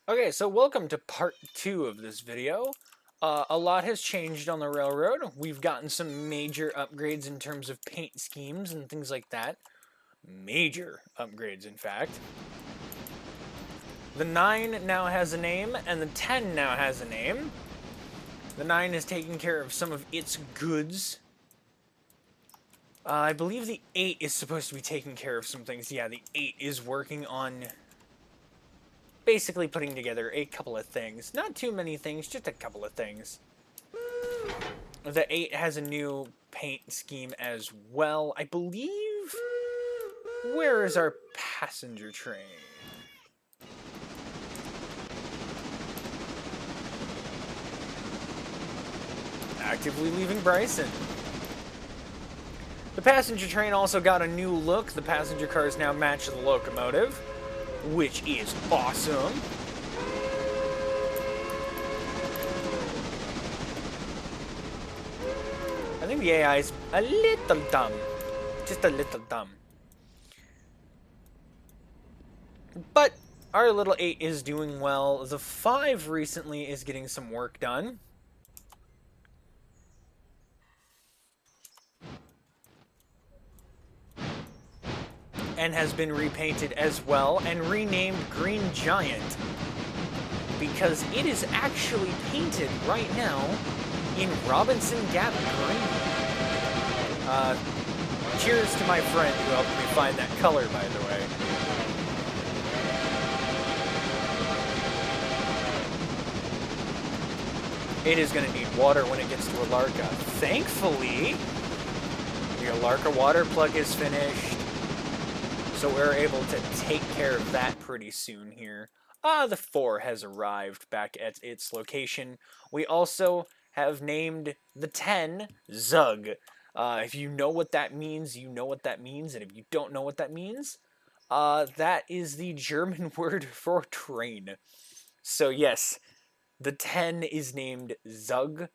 Okay, so welcome to part 2 of this video. A lot has changed on the railroad. We've gotten some major upgrades in terms of paint schemes and things like that. Major upgrades, in fact. The 9 now has a name, and the 10 now has a name. The 9 is taking care of some of its goods. I believe the 8 is supposed to be taking care of some things. Yeah, the 8 is working on basically putting together a couple of things. Not too many things, just a couple of things. The 8 has a new paint scheme as well. I believe... Where is our passenger train? Actively leaving Bryson. The passenger train also got a new look. The passenger cars now match the locomotive, which is awesome. I think the AI is a little dumb. Just a little dumb. But our little 8 is doing well. The 5 recently is getting some work done. And has been repainted as well and renamed Green Giant, because it is actually painted right now in Robinson Gap green. Cheers to my friend who helped me find that color, by the way. It is going to need water when it gets to Alarka. Thankfully, the Alarka water plug is finished. So we're able to take care of that pretty soon here. The 4 has arrived back at its location. We also have named the 10 Zug. If you know what that means, you know what that means. And if you don't know what that means, that is the German word for train. So yes, the 10 is named Zug,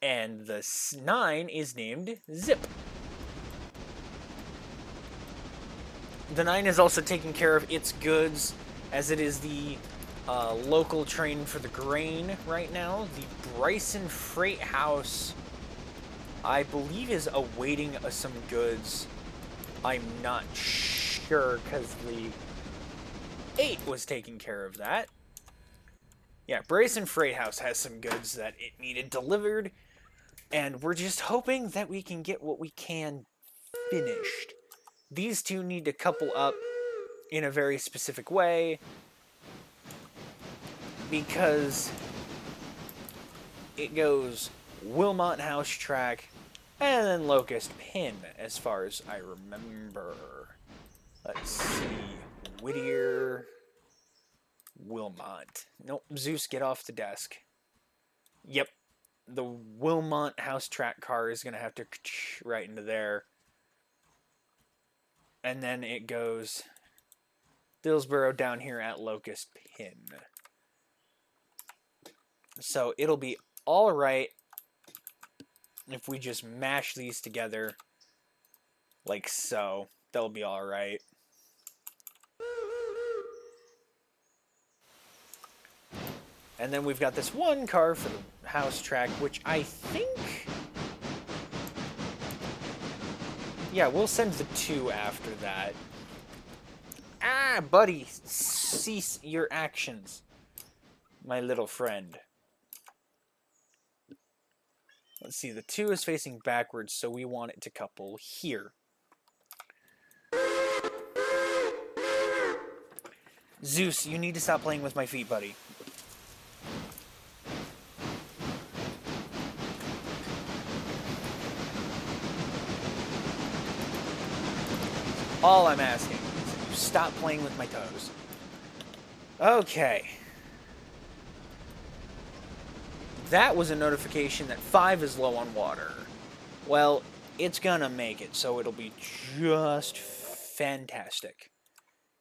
and the 9 is named Zip. The 9 is also taking care of its goods, as it is the local train for the grain right now. The Bryson Freight House, I believe, is awaiting some goods. I'm not sure, because the 8 was taking care of that. Yeah, Bryson Freight House has some goods that it needed delivered, and we're just hoping that we can get what we can finished. These two need to couple up in a very specific way, because it goes Wilmot House Track and then Locust Pin, as far as I remember. Let's see. Whittier, Wilmot. Nope, Zeus, get off the desk. Yep, the Wilmot House Track car is going to have to right into there. And then it goes Dillsboro down here at Locust Pin. So it'll be all right if we just mash these together like so. That'll be all right. And then we've got this one car for the house track, which I think... Yeah, we'll send the 2 after that. Ah, buddy, cease your actions, my little friend. Let's see, the 2 is facing backwards, so we want it to couple here. Zeus, you need to stop playing with my feet, buddy. All I'm asking is that you stop playing with my toes. Okay. That was a notification that 5 is low on water. Well, it's gonna make it, so it'll be just fantastic.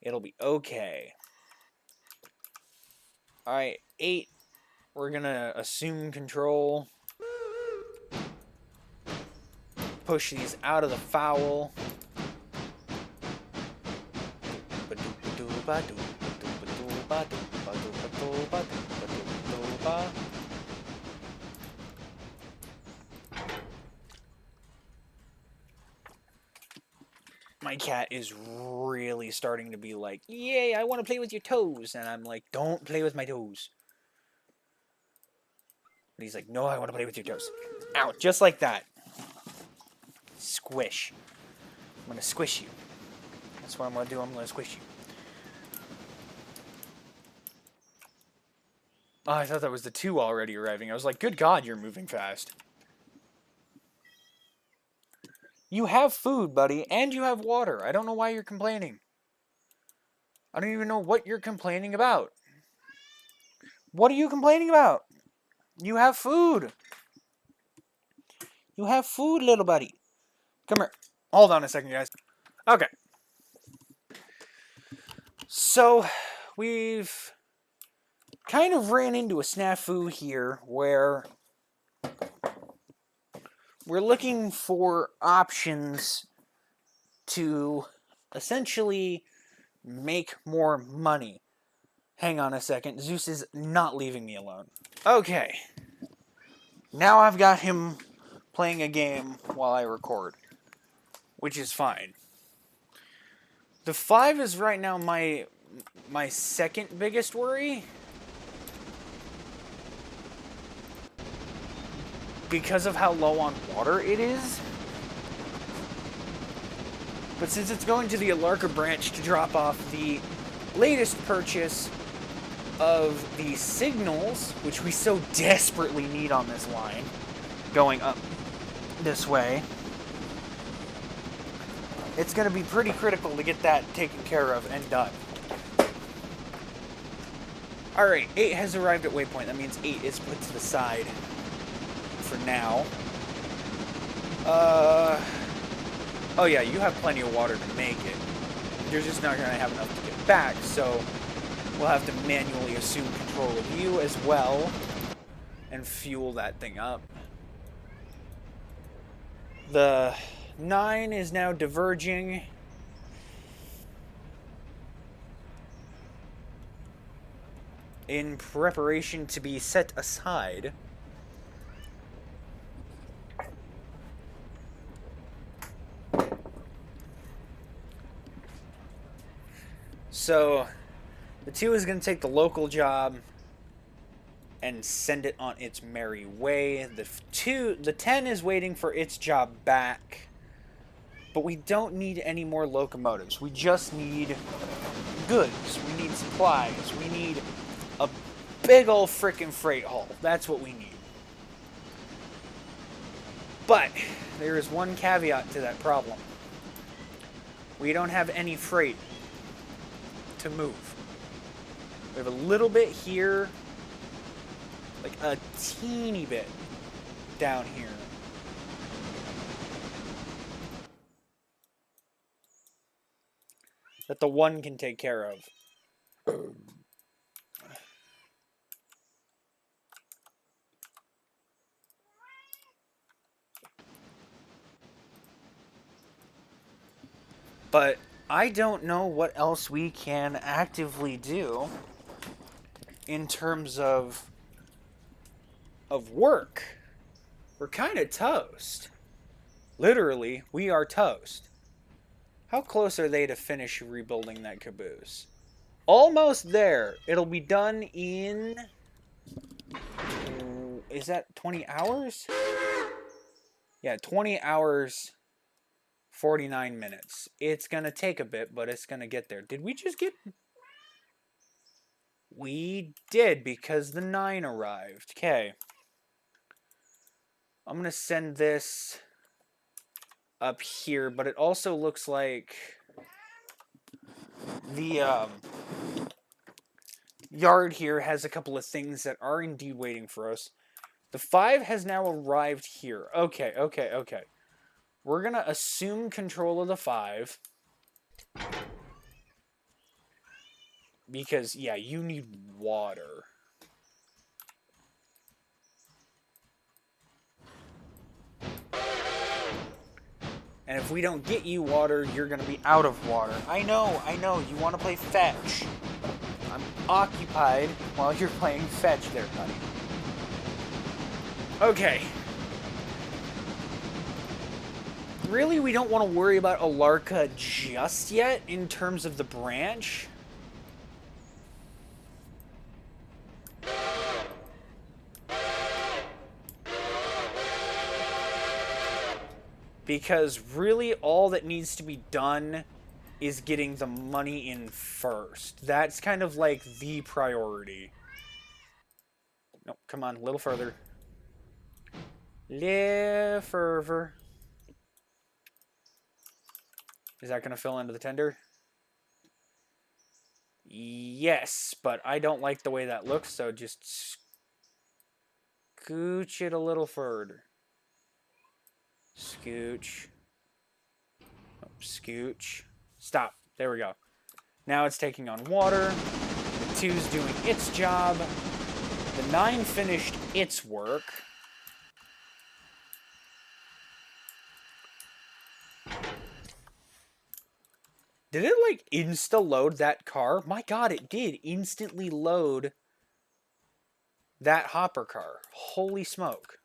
It'll be okay. Alright, 8. We're gonna assume control. Push these out of the foul. My cat is really starting to be like, yay, I want to play with your toes. And I'm like, don't play with my toes. But he's like, no, I want to play with your toes. Ow, just like that. Squish. I'm going to squish you. That's what I'm going to do. I'm going to squish you. Oh, I thought that was the 2 already arriving. I was like, good God, you're moving fast. You have food, buddy, and you have water. I don't know why you're complaining. I don't even know what you're complaining about. What are you complaining about? You have food. You have food, little buddy. Come here. Hold on a second, guys. Okay. So, we've kind of ran into a snafu here where we're looking for options to essentially make more money. Hang on a second. Zeus is not leaving me alone. Okay. Now I've got him playing a game while I record, which is fine. The 5 is right now my second biggest worry. Because of how low on water it is. But since it's going to the Alarka branch to drop off the latest purchase of the signals, which we so desperately need on this line, going up this way, it's going to be pretty critical to get that taken care of and done. Alright, 8 has arrived at waypoint. That means 8 is put to the side for now. Oh yeah, you have plenty of water to make it. You're just not going to have enough to get back, so we'll have to manually assume control of you as well and fuel that thing up. The 9 is now diverging. In preparation to be set aside. So, the 2 is going to take the local job and send it on its merry way. The 10 is waiting for its job back. But we don't need any more locomotives. We just need goods. We need supplies. We need a big old frickin' freight haul. That's what we need. But there is one caveat to that problem. We don't have any freight to move. We have a little bit here, like a teeny bit down here. That the 1 can take care of. But I don't know what else we can actively do in terms of work. We're kind of toast. Literally, we are toast. How close are they to finish rebuilding that caboose? Almost there. It'll be done in... Is that 20 hours? Yeah, 20 hours... 49 minutes. It's going to take a bit, but it's going to get there. Did we just get... We did, because the 9 arrived. Okay. I'm going to send this up here, but it also looks like the yard here has a couple of things that are indeed waiting for us. The 5 has now arrived here. Okay. We're going to assume control of the 5. Because, yeah, you need water. And if we don't get you water, you're going to be out of water. I know. You want to play fetch. I'm occupied while you're playing fetch there, buddy. Okay. really, we don't want to worry about Alarka just yet in terms of the branch. Because really all that needs to be done is getting the money in first. That's kind of like the priority. No, come on, a little further. Little further. Is that going to fill into the tender? Yes, but I don't like the way that looks, so just scooch it a little further. Scooch. Oh, scooch. Stop. There we go. Now it's taking on water. The 2's doing its job. The 9 finished its work. Did it, like, insta-load that car? My god, it did instantly load that hopper car. Holy smoke.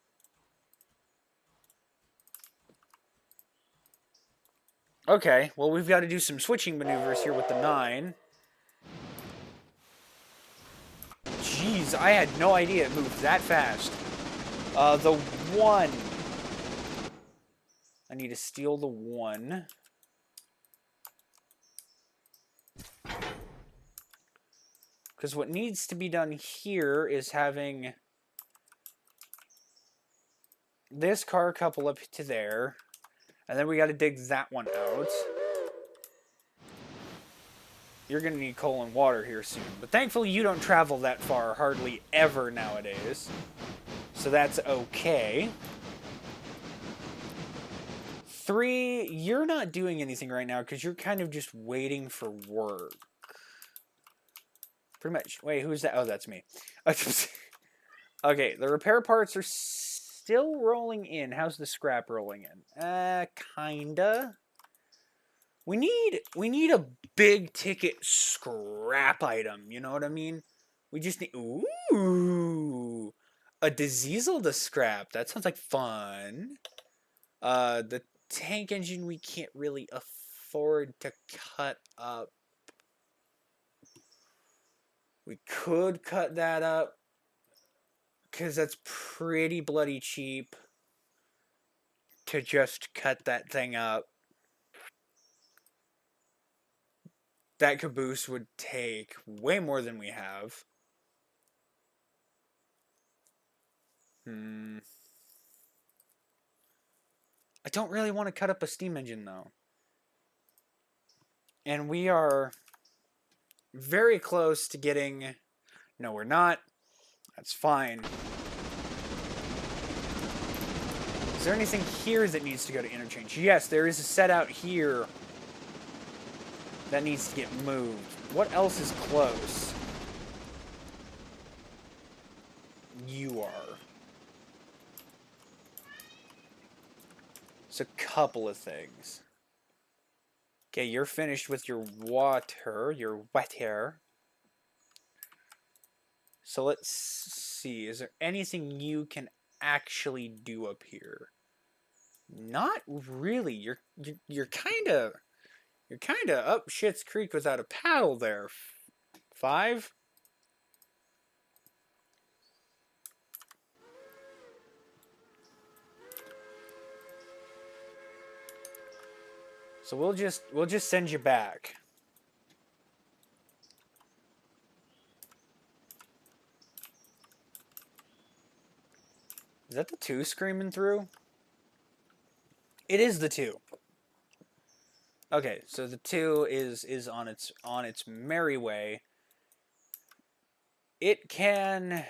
Okay, well, we've got to do some switching maneuvers here with the 9. Jeez, I had no idea it moved that fast. The 1. I need to steal the 1. Because what needs to be done here is having this car couple up to there. And then we got to dig that one out. You're going to need coal and water here soon. But thankfully you don't travel that far hardly ever nowadays. So that's okay. 3, you're not doing anything right now because you're kind of just waiting for work. Pretty much. Wait, who's that? Oh, that's me. Okay, the repair parts are still rolling in. How's the scrap rolling in? Kinda. We need a big ticket scrap item, you know what I mean? We just need ooh, a diesel to scrap. That sounds like fun. The tank engine we can't really afford to cut up. We could cut that up because that's pretty bloody cheap to just cut that thing up. That caboose would take way more than we have. I don't really want to cut up a steam engine, though. And we are very close to getting... No, we're not. That's fine. Is there anything here that needs to go to interchange? Yes, there is a set out here that needs to get moved. What else is close? You are. It's a couple of things. Okay, you're finished with your water, your wet hair. So let's see. Is there anything you can actually do up here? Not really. You're kind of up Schitt's Creek without a paddle there. 5. So we'll just send you back. Is that the 2 screaming through? It is the 2. Okay, so the 2 is on its merry way. It can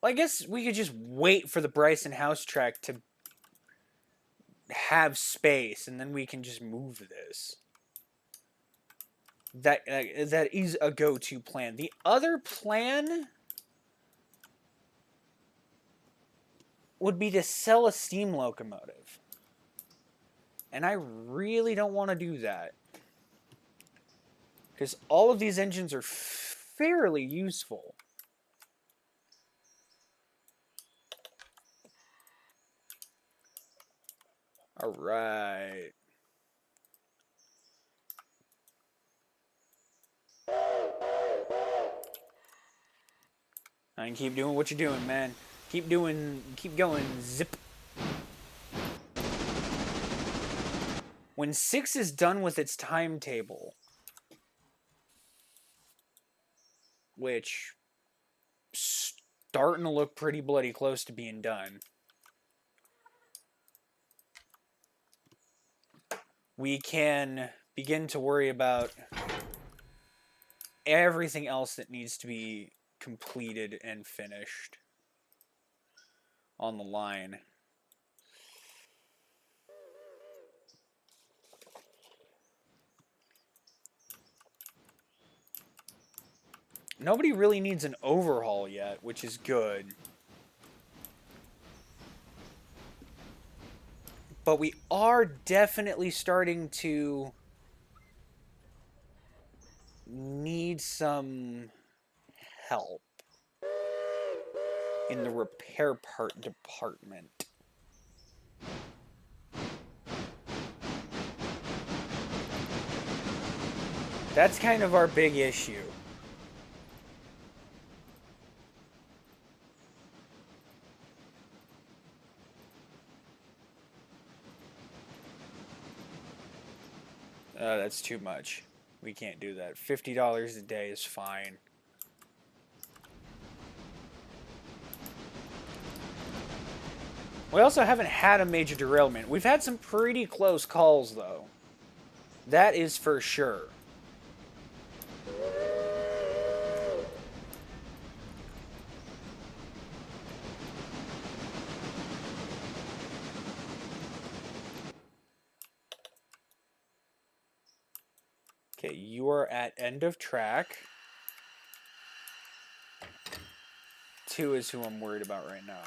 Well, I guess we could just wait for the Bryson House track to have space, and then we can just move this. That is a go-to plan. The other plan would be to sell a steam locomotive. And I really don't want to do that. Because all of these engines are fairly useful. All right. And keep doing what you're doing, man. Keep going, zip. When 6 is done with its timetable, which starting to look pretty bloody close to being done, we can begin to worry about everything else that needs to be completed and finished on the line. Nobody really needs an overhaul yet, which is good. But we are definitely starting to need some help in the repair part department. That's kind of our big issue. That's too much. We can't do that. $50 a day is fine. We also haven't had a major derailment. We've had some pretty close calls, though. That is for sure. Okay, you are at end of track. 2 is who I'm worried about right now.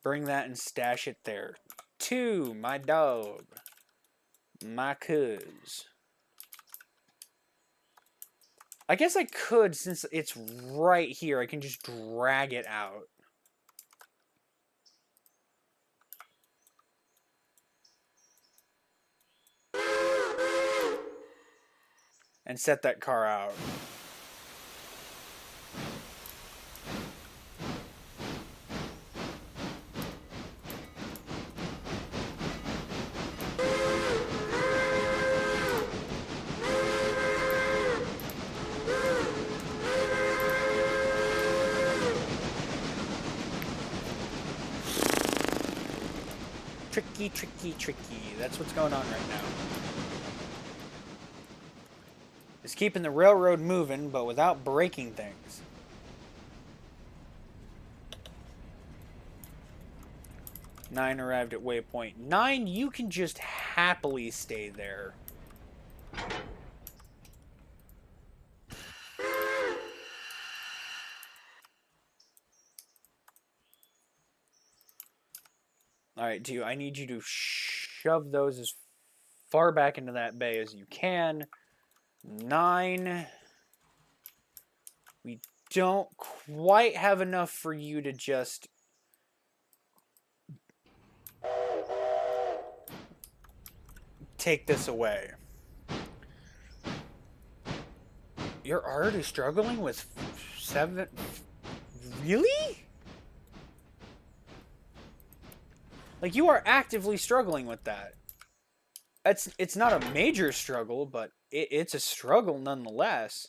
Bring that and stash it there. 2, my dog. My cuz. I guess I could, since it's right here, I can just drag it out. And set that car out. Tricky, tricky, tricky. That's what's going on right now. It's keeping the railroad moving, but without breaking things. Nine arrived at waypoint 9. You can just happily stay there. Alright, dude, I need you to shove those as far back into that bay as you can. 9. We don't quite have enough for you to just take this away. You're already struggling with 7? Really? Like, you are actively struggling with that. It's not a major struggle, but it's a struggle nonetheless.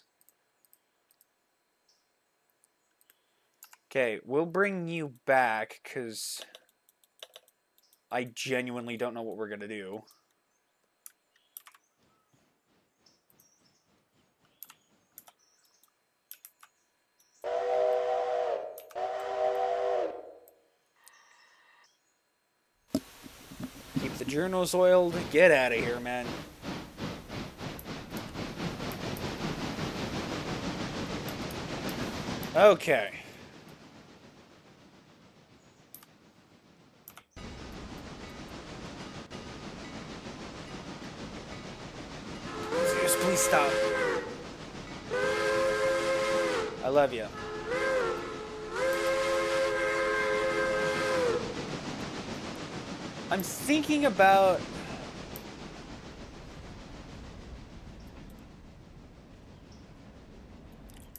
Okay, we'll bring you back, because I genuinely don't know what we're going to do. Keep the journals oiled. Get out of here, man. Okay. Please stop. I love you. I'm thinking about...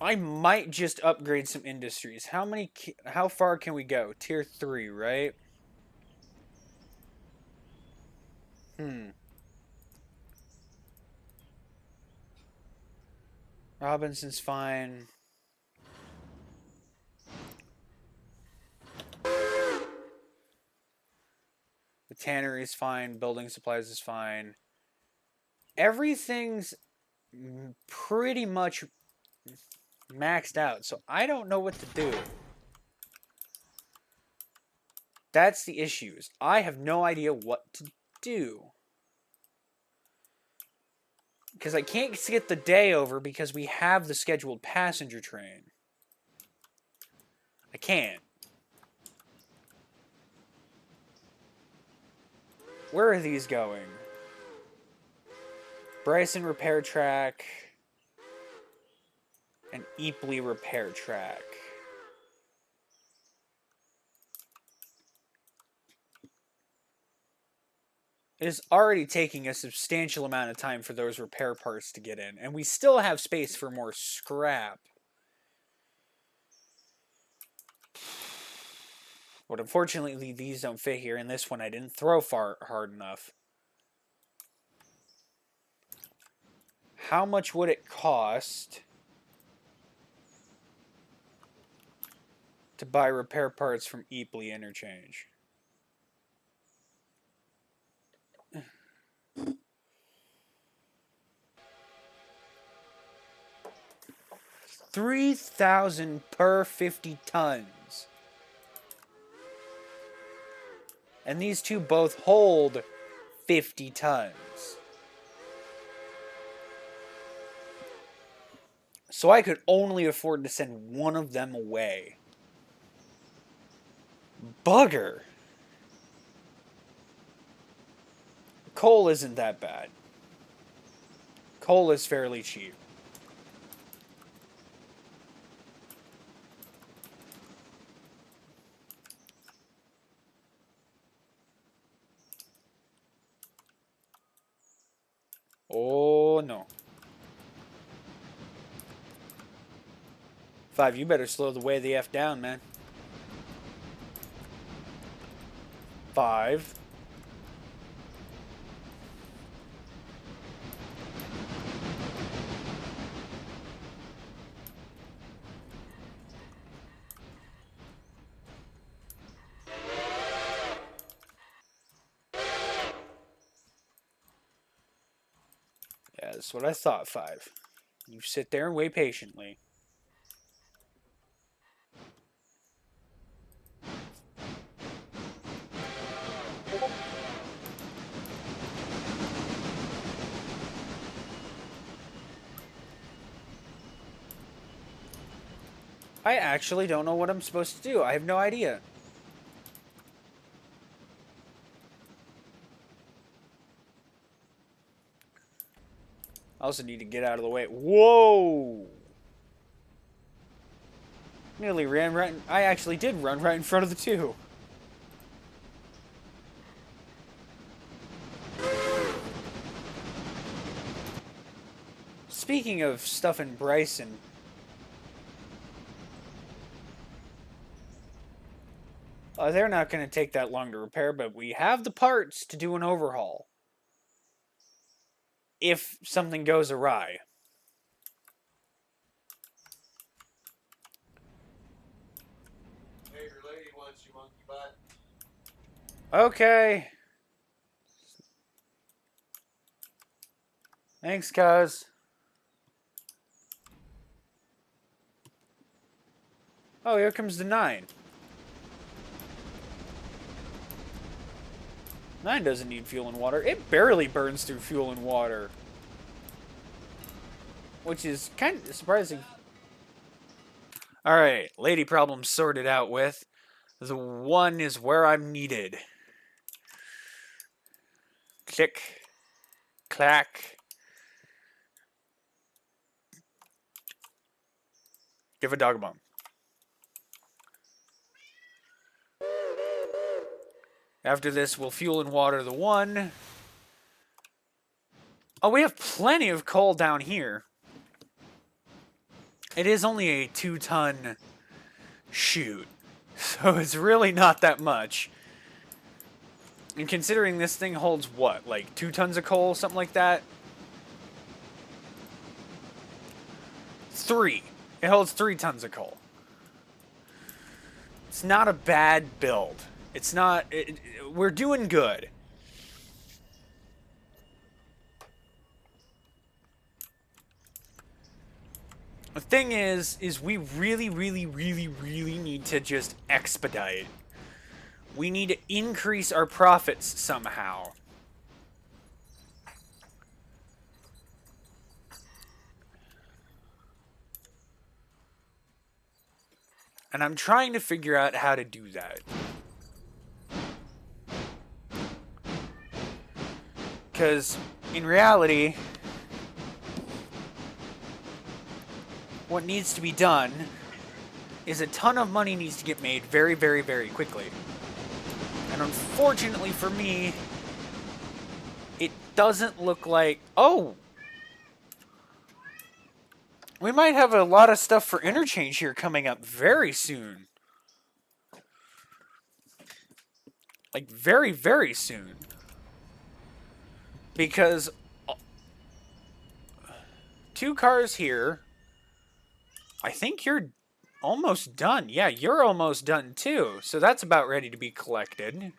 I might just upgrade some industries. How far can we go? Tier 3, right? Robinson's fine. The tannery is fine. Building supplies is fine. Everything's pretty much maxed out, so I don't know what to do. That's the issues. I have no idea what to do. Because I can't get the day over because we have the scheduled passenger train. I can't. Where are these going? Bryson repair track. And Eeply repair track. It is already taking a substantial amount of time for those repair parts to get in. And we still have space for more scrap. But unfortunately, these don't fit here. And this one I didn't throw hard enough. How much would it cost to buy repair parts from Eeply Interchange? $3,000 per 50 tons. And these two both hold 50 tons. So I could only afford to send one of them away. Bugger. Coal isn't that bad. Coal is fairly cheap. Oh, no. 5, you better slow the way the F down, man. 5. Yeah, that's what I thought, 5. You sit there and wait patiently. I actually don't know what I'm supposed to do. I have no idea. I also need to get out of the way. Whoa! Nearly ran right... I actually did run right in front of the 2. Speaking of stuff in Bryson... they're not going to take that long to repair, but we have the parts to do an overhaul. If something goes awry. Hey, your lady wants you, monkey butt. Okay. Thanks, cuz. Oh, here comes the 9. 9 doesn't need fuel and water. It barely burns through fuel and water. Which is kind of surprising. Alright, lady problem sorted out with. The 1 is where I'm needed. Click. Clack. Give a dog a bone. After this, we'll fuel and water the one. Oh, we have plenty of coal down here. It is only a 2-ton chute, so it's really not that much. And considering this thing holds what, like 2 tons of coal, something like that? 3. It holds 3 tons of coal. It's not a bad build. It's not... we're doing good. The thing is we really need to just expedite. We need to increase our profits somehow. And I'm trying to figure out how to do that. Because, in reality, what needs to be done is a ton of money needs to get made very quickly. And unfortunately for me, it doesn't look like... Oh! We might have a lot of stuff for interchange here coming up very soon. Like, very soon. Because 2 cars here. I think you're almost done. Yeah, you're almost done too. So that's about ready to be collected.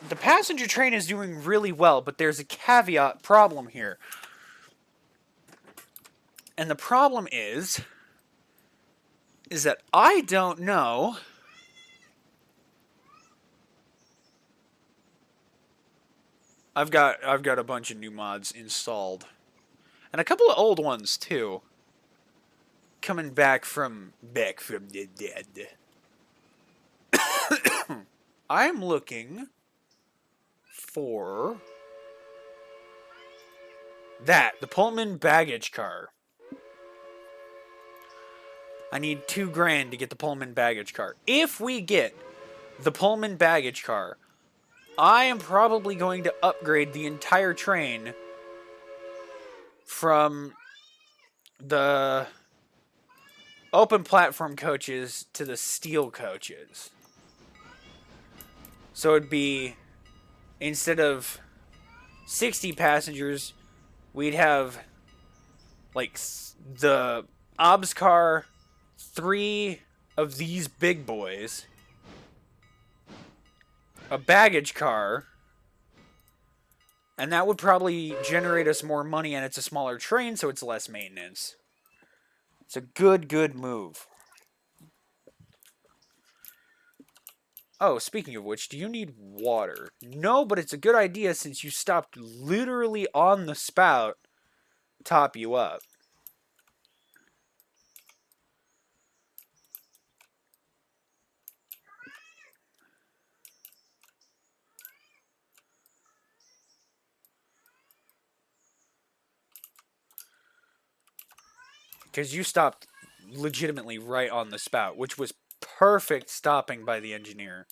The passenger train is doing really well, but there's a caveat problem here. And the problem is that I don't know I've got a bunch of new mods installed. And a couple of old ones too. Coming back from the dead. I'm looking for the Pullman baggage car. I need $2,000 to get the Pullman baggage car. If we get the Pullman baggage car, I am probably going to upgrade the entire train from the open platform coaches to the steel coaches. So it'd be, instead of 60 passengers, we'd have like the OBS car, 3 of these big boys, a baggage car, and that would probably generate us more money, and it's a smaller train, so it's less maintenance. It's a good move. Oh, speaking of which, do you need water? No, but it's a good idea since you stopped literally on the spout, top you up. Because you stopped legitimately right on the spout, which was perfect stopping by the engineer.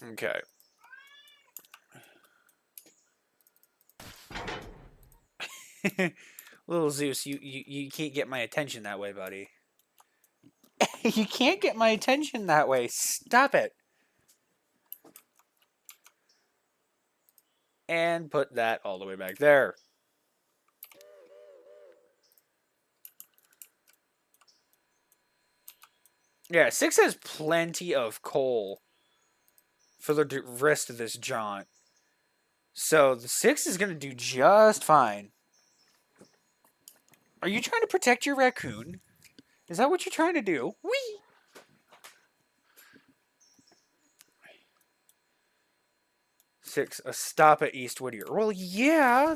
Okay. Little Zeus, you can't get my attention that way, buddy. You can't get my attention that way. Stop it. And put that all the way back there. Yeah, 6 has plenty of coal for the rest of this jaunt. So the 6 is going to do just fine. Are you trying to protect your raccoon? Is that what you're trying to do? Whee! Six, a stop at East Whittier. Well, yeah.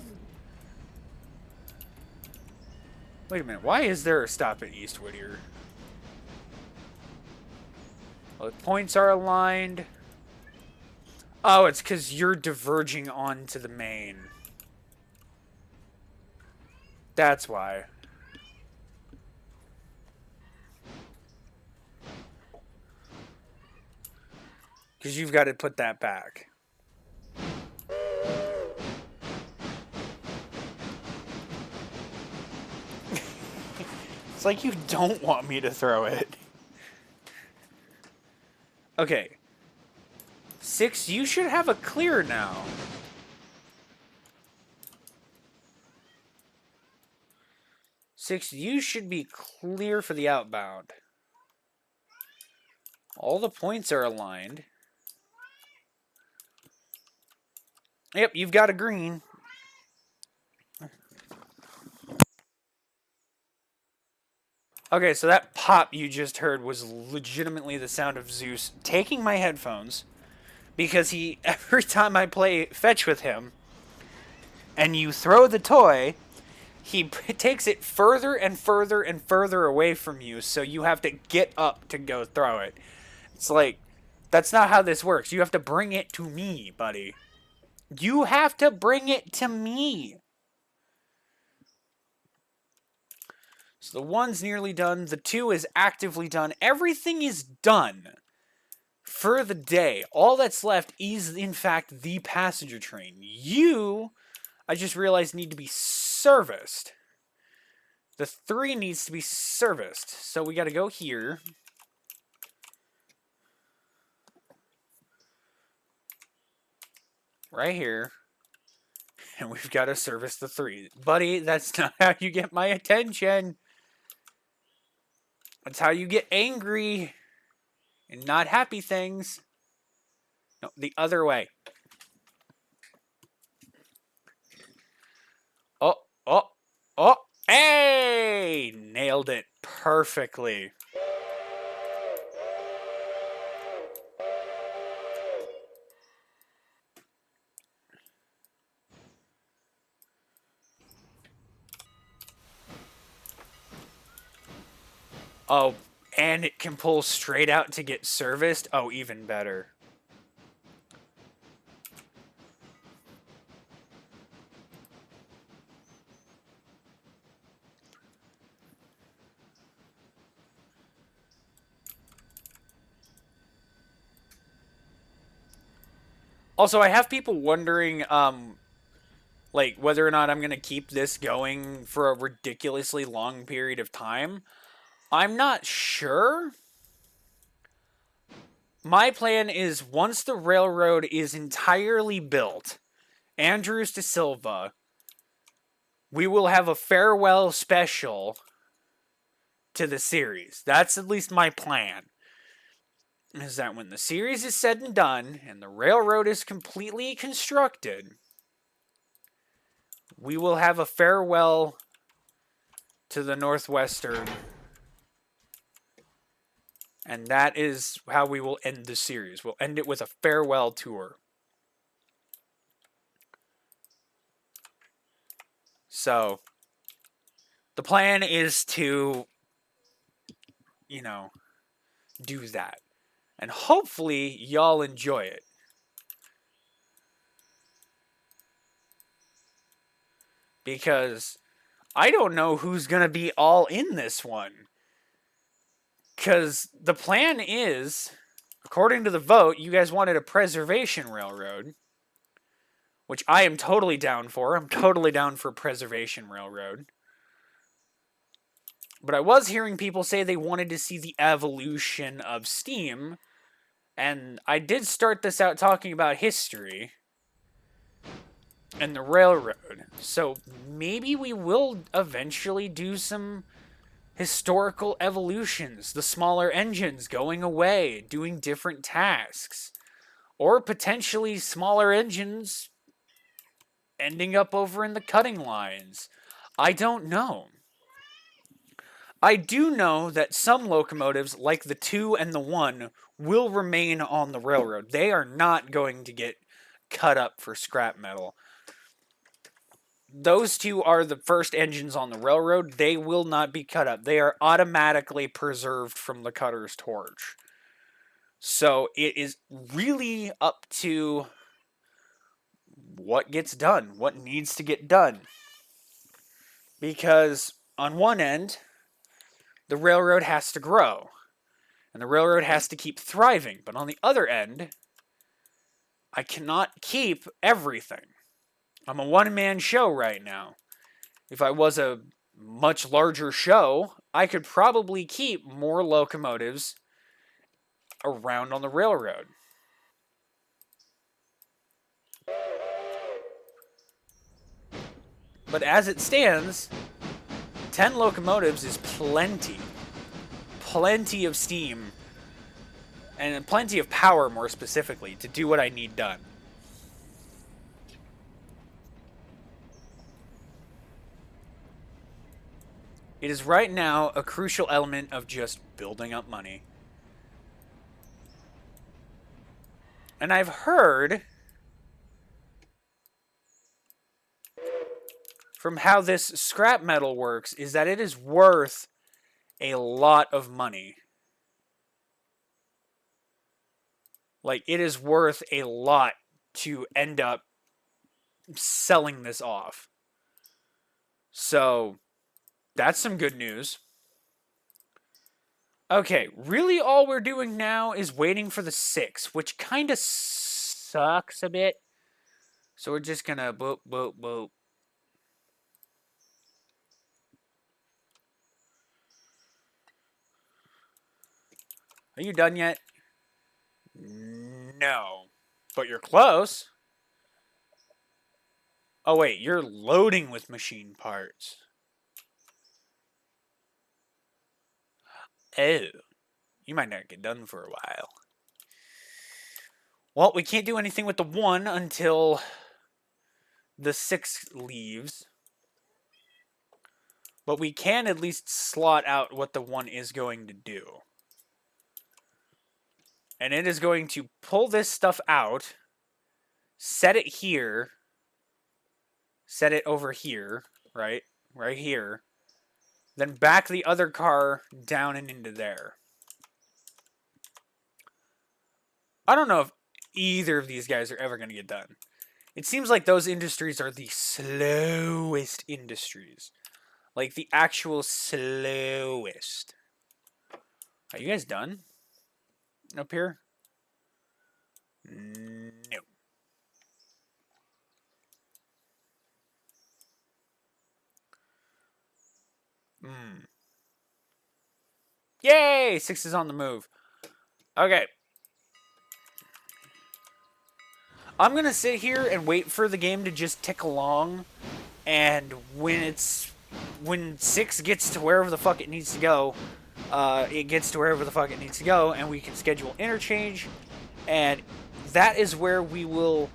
Wait a minute. Why is there a stop at East Whittier? Well, the points are aligned. Oh, it's because you're diverging onto the main. That's why. Because you've got to put that back. It's like you don't want me to throw it. Okay. 6, you should have a clear now. Six, you should be clear for the outbound. All the points are aligned. Yep, you've got a green. Okay, so that pop you just heard was legitimately the sound of Zeus taking my headphones, because he, every time I play fetch with him, and you throw the toy, he takes it further and further and further away from you, so you have to get up to go throw it. It's like, that's not how this works. You have to bring it to me, buddy. You have to bring it to me. So the 1's nearly done. The 2 is actively done. Everything is done for the day. All that's left is, in fact, the passenger train. You, I just realized, need to be serviced. The 3 needs to be serviced. So we got to go here. Right here. And we've got to service the 3. Buddy, that's not how you get my attention. That's how you get angry and not happy things. No, the other way. Oh, oh, oh. Hey! Nailed it perfectly. Oh, and it can pull straight out to get serviced? Oh, even better. Also, I have people wondering, like, whether or not I'm going to keep this going for a ridiculously long period of time. I'm not sure. My plan is, once the railroad is entirely built, Andrews to Silva, we will have a farewell special to the series. That's at least my plan. Is that when the series is said and done, and the railroad is completely constructed, we will have a farewell to the Northwestern. And that is how we will end the series. We'll end it with a farewell tour. So, the plan is to, you know, do that. And hopefully, y'all enjoy it. Because I don't know who's going to be all in this one. Because the plan is, according to the vote, you guys wanted a preservation railroad, which I am totally down for. I'm totally down for preservation railroad. But I was hearing people say they wanted to see the evolution of steam, and I did start this out talking about history and the railroad. So maybe we will eventually do some historical evolutions, the smaller engines going away, doing different tasks, or potentially smaller engines ending up over in the cutting lines. I don't know. I do know that some locomotives, like the 2 and the 1, will remain on the railroad. They are not going to get cut up for scrap metal. Those 2 are the first engines on the railroad. They will not be cut up. They are automatically preserved from the cutter's torch. So it is really up to what gets done, what needs to get done. Because on one end, the railroad has to grow, and the railroad has to keep thriving. But on the other end, I cannot keep everything. I'm a one-man show right now. If I was a much larger show, I could probably keep more locomotives around on the railroad. But as it stands, 10 locomotives is plenty. Plenty of steam. And plenty of power, more specifically, to do what I need done. It is right now a crucial element of just building up money. And I've heard from how this scrap metal works is that it is worth a lot of money. Like, it is worth a lot to end up selling this off. So, that's some good news. Okay, really all we're doing now is waiting for the 6, which kind of sucks a bit. So we're just gonna boop, boop, boop. Are you done yet? No. But you're close. Oh wait, you're loading with machine parts. Oh. You might not get done for a while. Well, we can't do anything with the 1 until the 6 leaves. But we can at least slot out what the 1 is going to do. And it is going to pull this stuff out, set it here, set it over here, right? Right here. Then back the other car down and into there. I don't know if either of these guys are ever going to get done. It seems like those industries are the slowest industries. Like the actual slowest. Are you guys done? Up here? No. Yay! 6 is on the move. Okay. I'm going to sit here and wait for the game to just tick along. And when 6 gets to wherever the fuck it needs to go, it gets to wherever the fuck it needs to go, and we can schedule interchange. And that is where we will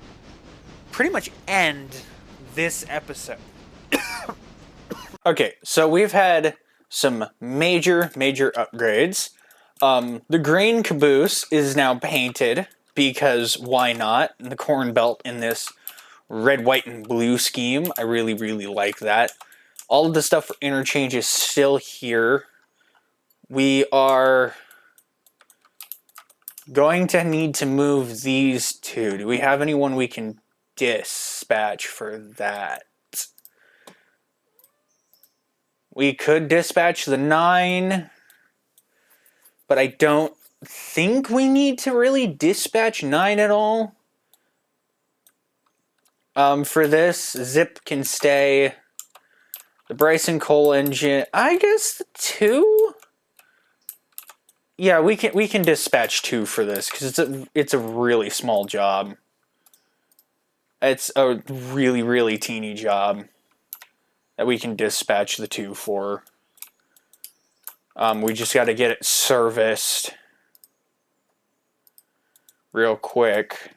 pretty much end this episode. Okay, so we've had some major upgrades. The green caboose is now painted, because why not? And the corn belt in this red, white, and blue scheme. I really like that. All of the stuff for interchange is still here. We are going to need to move these 2. Do we have anyone we can dispatch for that? We could dispatch the 9, but I don't think we need to really dispatch 9 at all. For this, Zip can stay. The Bryson coal engine, I guess the 2? Yeah, we can dispatch 2 for this, because it's a really small job. It's a really teeny job that we can dispatch the 2 for. We just got to get it serviced real quick.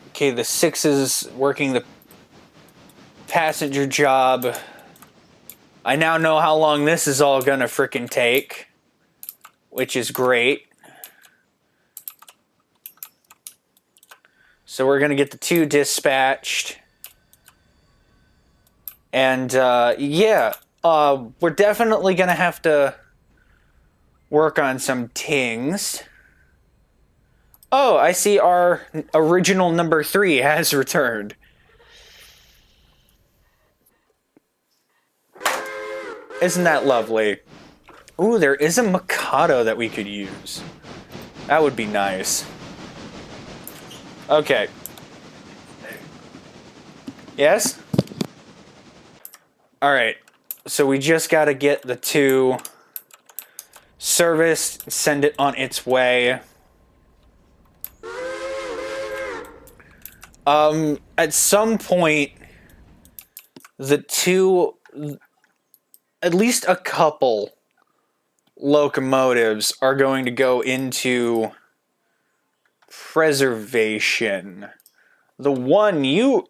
Okay, the 6 is working the passenger job. I now know how long this is all gonna frickin' take, which is great. So we're gonna get the 2 dispatched. And yeah, we're definitely gonna have to work on some things. Oh, I see our original number 3 has returned. Isn't that lovely? Ooh, there is a Mikado that we could use. That would be nice. Okay. Yes? Alright. So we just gotta get the 2 serviced, send it on its way. At some point, the 2, at least a couple locomotives are going to go into preservation. The one you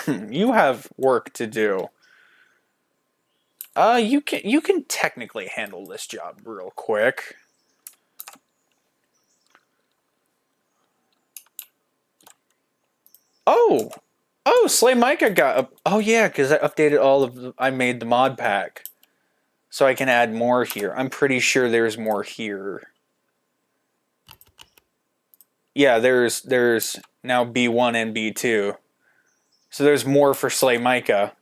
you have work to do. You can technically handle this job real quick. Oh, Slay Micah got. Oh yeah, because I updated all of. I made the mod pack, so I can add more here. I'm pretty sure there's more here. Yeah, there's now B1 and B2, so there's more for Slay Micah.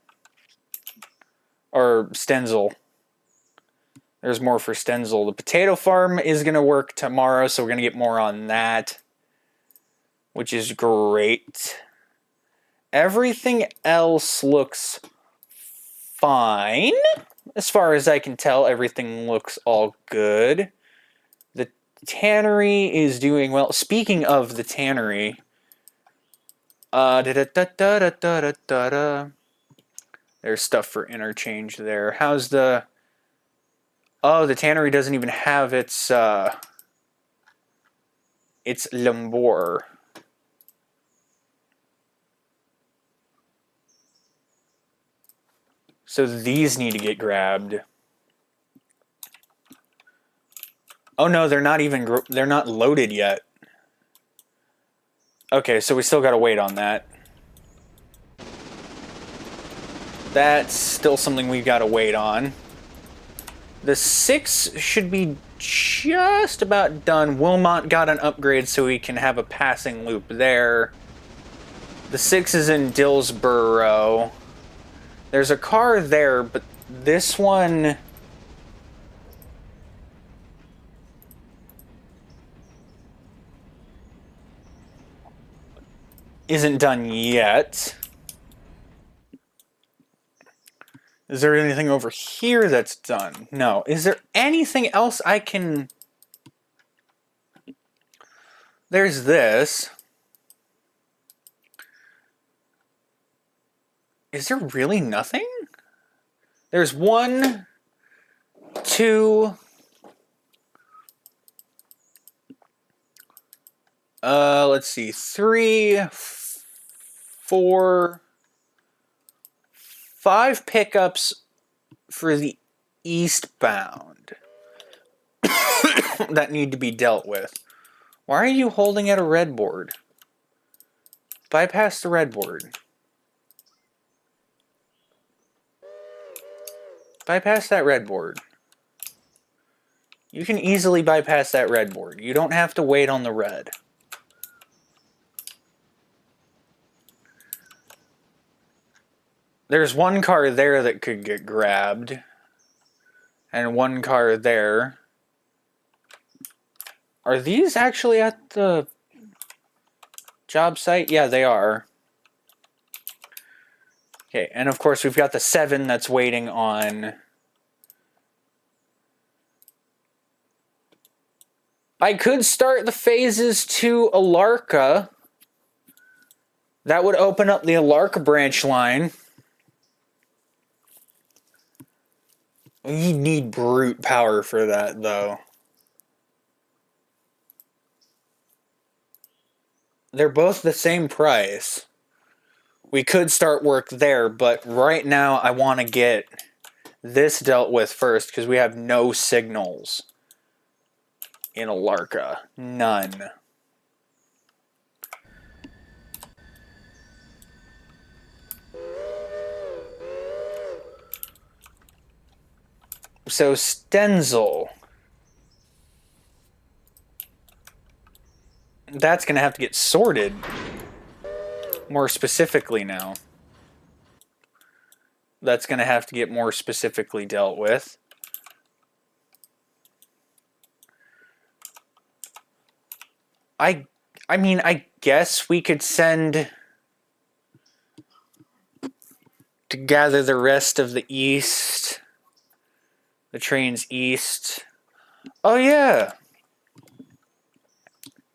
Or Stenzel. There's more for Stenzel. The potato farm is going to work tomorrow, so we're going to get more on that, which is great. Everything else looks fine. As far as I can tell, everything looks all good. The tannery is doing well. Speaking of the tannery, there's stuff for interchange there. How's the... Oh, the tannery doesn't even have its Lembor. So these need to get grabbed. Oh no, they're not even... They're not loaded yet. Okay, so we still gotta wait on that. That's still something we've gotta wait on. The 6 should be just about done. Wilmot got an upgrade so we can have a passing loop there. The 6 is in Dillsboro. There's a car there, but this one... isn't done yet. Is there anything over here that's done? No. Is there anything else I can... There's this. Is there really nothing? There's 1, 2... let's see. 3, 4... 5 pickups for the eastbound that need to be dealt with. Why are you holding at a red board? Bypass the red board. Bypass that red board. You can easily bypass that red board. You don't have to wait on the red. There's 1 car there that could get grabbed. And 1 car there. Are these actually at the job site? Yeah, they are. Okay, and of course we've got the 7 that's waiting on... I could start the phases to Alarka. That would open up the Alarka branch line. You need brute power for that, though. They're both the same price. We could start work there, but right now I want to get this dealt with first because we have no signals in Alarka. None. So Stenzel. that's going to have to get sorted more specifically now. That's going to have to get more specifically dealt with. I mean, I guess we could send to gather the rest of the east. The trains east. Oh yeah.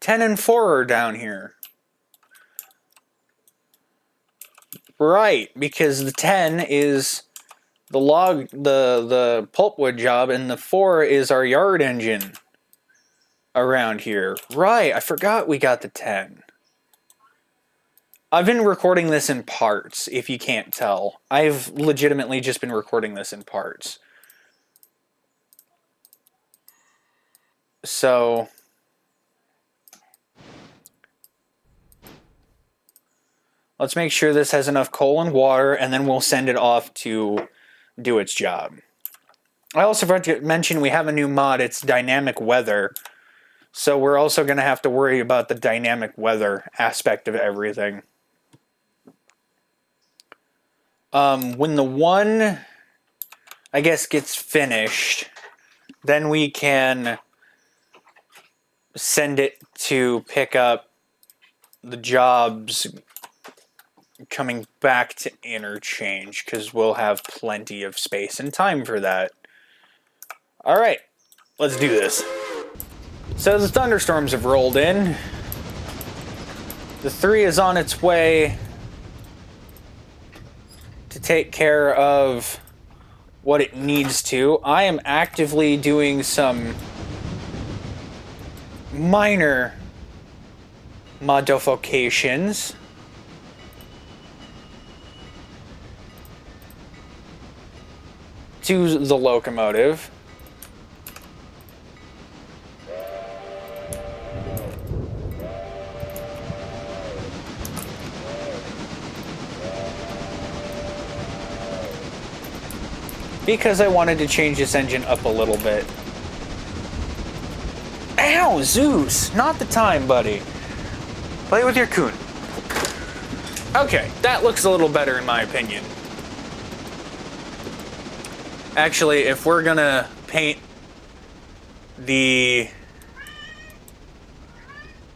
10 and 4 are down here. Right, because the 10 is the the pulpwood job, and the 4 is our yard engine around here. Right, I forgot we got the 10. I've been recording this in parts, if you can't tell. I've legitimately just been recording this in parts. So let's make sure this has enough coal and water, and then we'll send it off to do its job. I also forgot to mention we have a new mod. It's dynamic weather. So we're also going to have to worry about the dynamic weather aspect of everything. When the 1, I guess, gets finished, then we can send it to pick up the jobs coming back to interchange, because we'll have plenty of space and time for that. Alright, let's do this. So the thunderstorms have rolled in. The 3 is on its way to take care of what it needs to. I am actively doing some minor modifications. To the locomotive. Because I wanted to change this engine up a little bit. Ow, Zeus! Not the time, buddy. Play with your coon. Okay, that looks a little better in my opinion. Actually, if we're gonna paint the...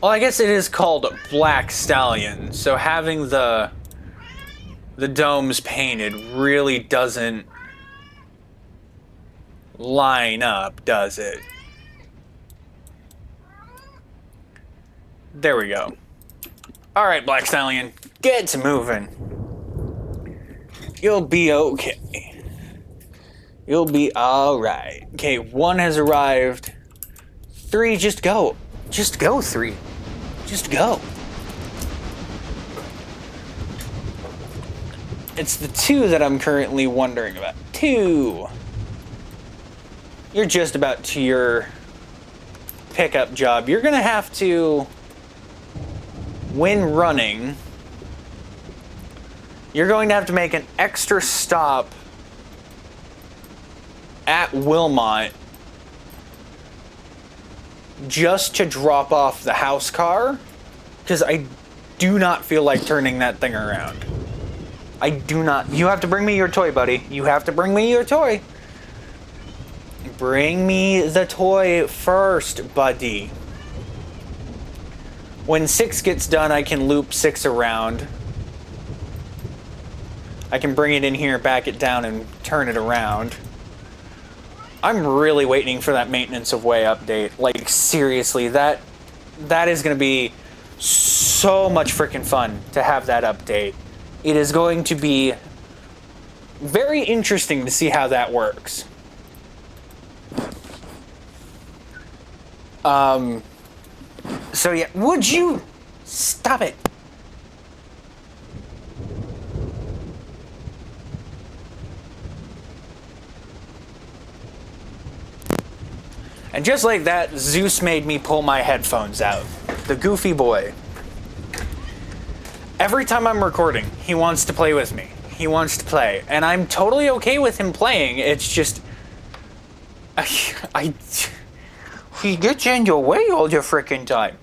Well, I guess it is called Black Stallion, so having the domes painted really doesn't line up, does it? There we go. Alright, Black Stallion, get to moving. You'll be okay. You'll be alright. Okay, 1 has arrived. 3, just go. Just go, 3. Just go. It's the 2 that I'm currently wondering about. 2. You're just about to your pickup job. You're going to have to, when running, you're going to have to make an extra stop at Wilmot just to drop off the house car, because I do not feel like turning that thing around. I do not. You have to bring me your toy, buddy. You have to bring me your toy. Bring me the toy first, buddy. When 6 gets done, I can loop 6 around. I can bring it in here, back it down, and turn it around. I'm really waiting for that Maintenance of Way update. Like, seriously, that is going to be so much freaking fun to have that update. It is going to be very interesting to see how that works. So yeah, would you stop it? And just like that, Zeus made me pull my headphones out. The goofy boy. Every time I'm recording, he wants to play with me. He wants to play. And I'm totally okay with him playing. It's just... He gets in your way all the frickin' time.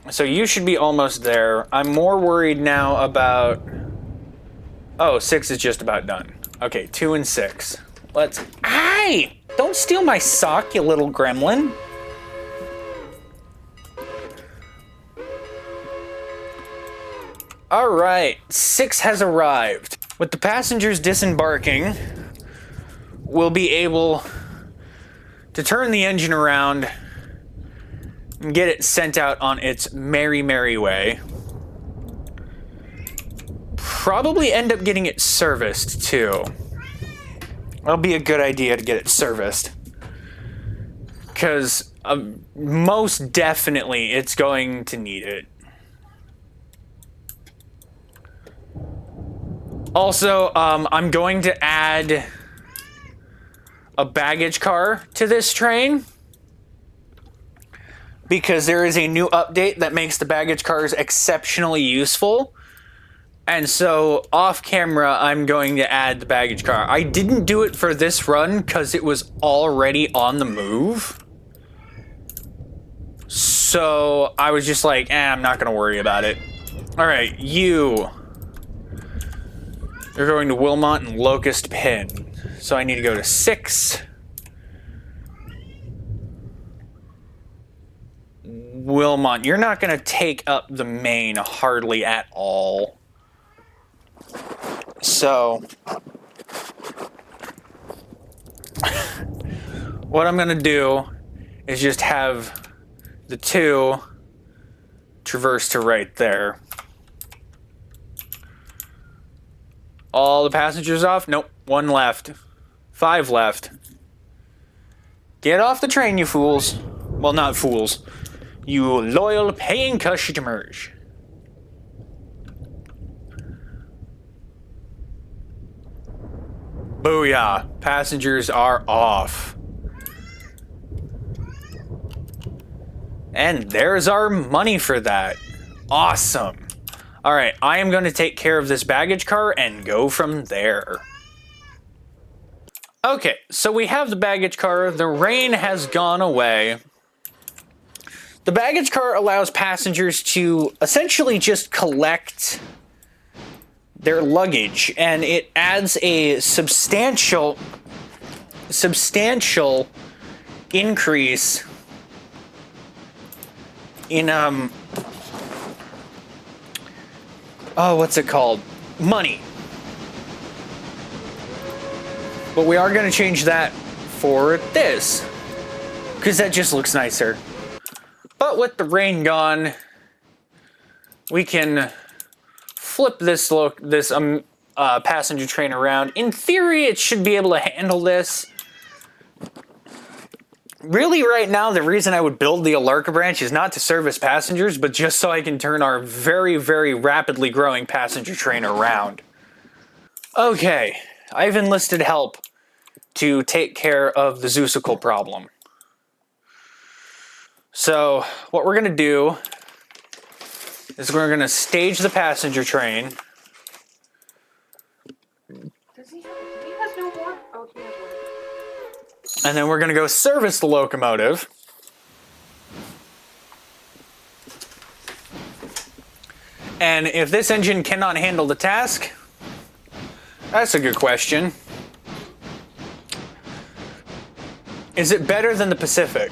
So you should be almost there. I'm more worried now about... Oh, 6 is just about done. Okay, 2 and 6. Let's... Aye! Don't steal my sock, you little gremlin. All right, 6 has arrived. With the passengers disembarking, we'll be able to turn the engine around and get it sent out on its merry, merry way. Probably end up getting it serviced, too. That'll be a good idea to get it serviced. Because most definitely it's going to need it. Also, I'm going to add a baggage car to this train because there is a new update that makes the baggage cars exceptionally useful. And so, off camera, I'm going to add the baggage car. I didn't do it for this run because it was already on the move. So, I was just like, I'm not going to worry about it. All right, you're going to Wilmot and Locust Pin. So I need to go to 6. Wilmot, you're not going to take up the main hardly at all. So what I'm going to do is just have the 2 traverse to right there. All the passengers off? Nope. 1 left. 5 left. Get off the train, you fools. Well, not fools. You loyal paying customers. Booyah. Passengers are off. And there's our money for that. Awesome. All right, I am going to take care of this baggage car and go from there. Okay, so we have the baggage car. The rain has gone away. The baggage car allows passengers to essentially just collect their luggage, and it adds a substantial increase in what's it called? Money. But we are going to change that for this, because that just looks nicer. But with the rain gone, we can flip this passenger train around. In theory, it should be able to handle this. Really, right now, the reason I would build the Alarka branch is not to service passengers, but just so I can turn our very, very rapidly growing passenger train around. Okay, I've enlisted help to take care of the Zeusical problem. So, what we're going to do is we're going to stage the passenger train. Does he has no more? Oh, he has one. And then we're going to go service the locomotive. And if this engine cannot handle the task, that's a good question. Is it better than the Pacific?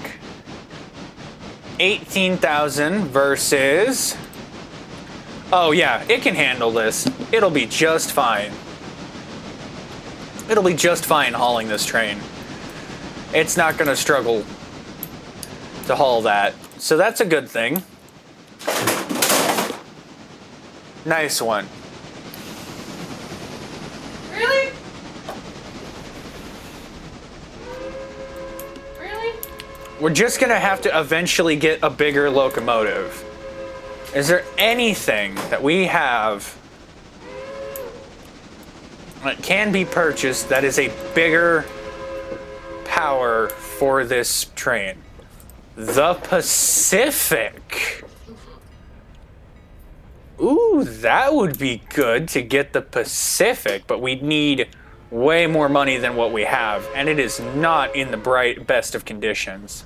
18,000 versus... Oh yeah, it can handle this. It'll be just fine. It'll be just fine hauling this train. It's not going to struggle to haul that. So that's a good thing. Nice one. Really? Really? We're just going to have to eventually get a bigger locomotive. Is there anything that we have that can be purchased that is a bigger power for this train? The Pacific. Ooh, that would be good to get the Pacific, but we need way more money than what we have, and it is not in the best of conditions.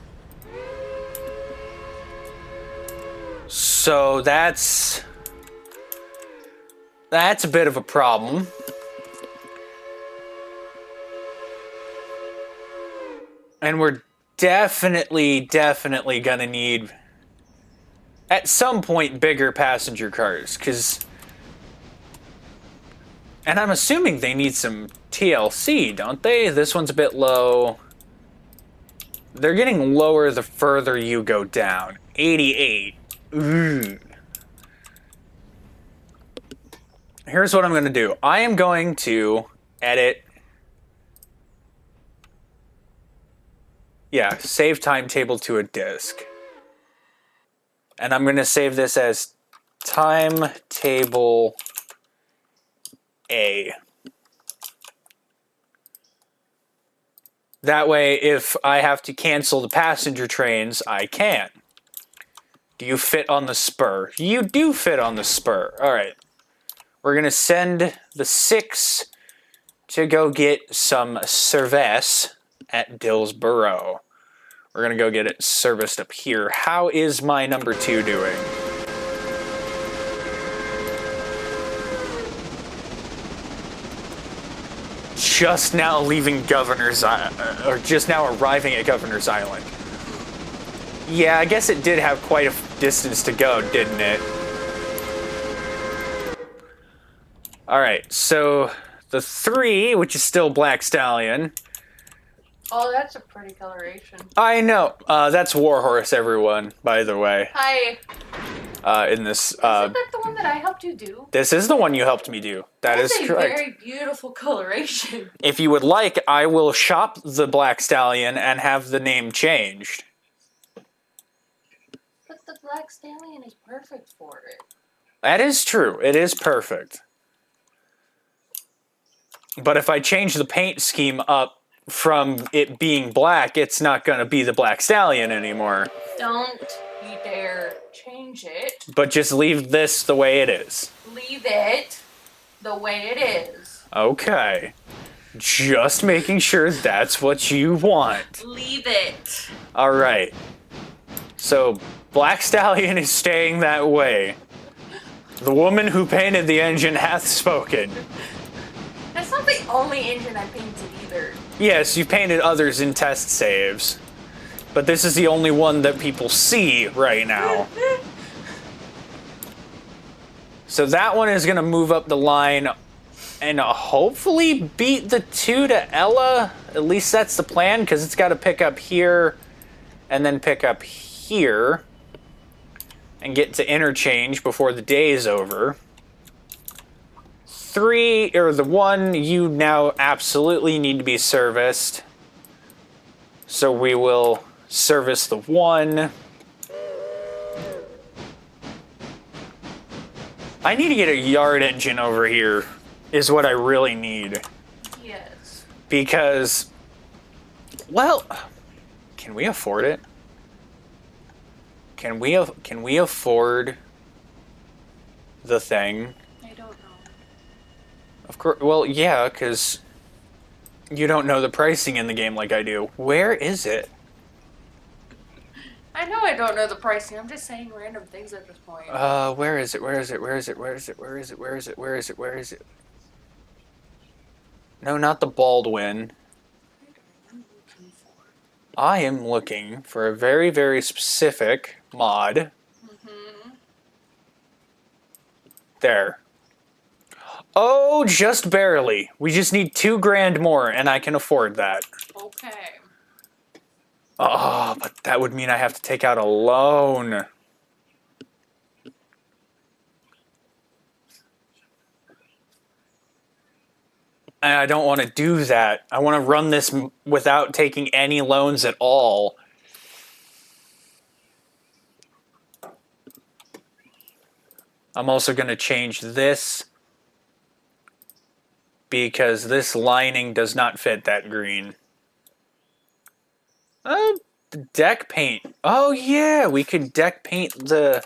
So that's a bit of a problem. And we're definitely gonna need, at some point, bigger passenger cars, and I'm assuming they need some TLC, don't they? This one's a bit low. They're getting lower the further you go down. 88. Ooh. Here's what I'm gonna do. I am going to edit. Yeah, save timetable to a disk. And I'm going to save this as timetable A. That way, if I have to cancel the passenger trains, I can. Do you fit on the spur? You do fit on the spur. All right. We're going to send the 6 to go get some service at Dillsboro. We're going to go get it serviced up here. How is my number 2 doing? Just now leaving Governor's Island, or just now arriving at Governor's Island. Yeah, I guess it did have quite a distance to go, didn't it? All right, so the 3, which is still Black Stallion. Oh, that's a pretty coloration. I know. That's Warhorse, everyone, by the way. Hi. In this. Isn't that the one that I helped you do? This is the one you helped me do. That's a correct. very beautiful coloration. If you would like, I will shop the Black Stallion and have the name changed. But the Black Stallion is perfect for it. That is true. It is perfect. But if I change the paint scheme up from it being black, it's not going to be the Black Stallion anymore. Don't you dare change it. But just leave this the way it is. Leave it the way it is. Okay. Just making sure that's what you want. Leave it. All right. So, Black Stallion is staying that way. The woman who painted the engine hath spoken. That's not the only engine I painted either. Yes, you've painted others in test saves. But this is the only one that people see right now. So that one is going to move up the line and hopefully beat the 2 to Ella. At least that's the plan, because it's got to pick up here and then pick up here and get to interchange before the day is over. 3, or the 1, you now absolutely need to be serviced. So we will service the 1. I need to get a yard engine over here, is what I really need. Yes. Because, well, can we afford it? Can we afford the thing? I don't know. Of course, well, yeah, because you don't know the pricing in the game like I do. Where is it? I know I don't know the pricing. I'm just saying random things at this point. Where is it? Where is it? Where is it? Where is it? Where is it? Where is it? Where is it? Where is it? No, not the Baldwin. I am looking for a very, very specific mod. Mm-hmm. There. Oh, just barely. We just need $2,000 more, and I can afford that. Okay. Oh, but that would mean I have to take out a loan. And I don't want to do that. I want to run this without taking any loans at all. I'm also going to change this because this lining does not fit that green. Oh, the deck paint. Oh, yeah, we could deck paint the...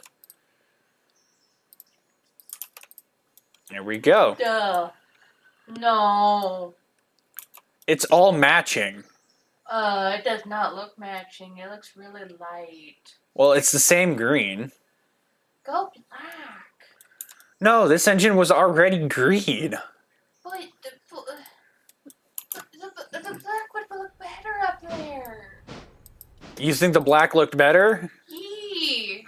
There we go. Duh. No. It's all matching. It does not look matching. It looks really light. Well, it's the same green. Go black. No, this engine was already green. But the black would look better up there. You think the black looked better? Yee.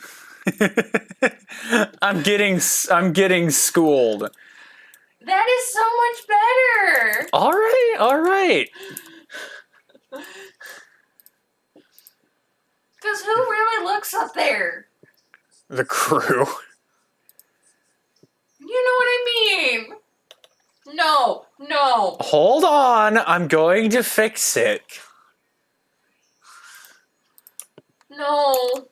I'm getting schooled. That is so much better. All right. Because who really looks up there? The crew. You know what I mean? No. Hold on, I'm going to fix it. No.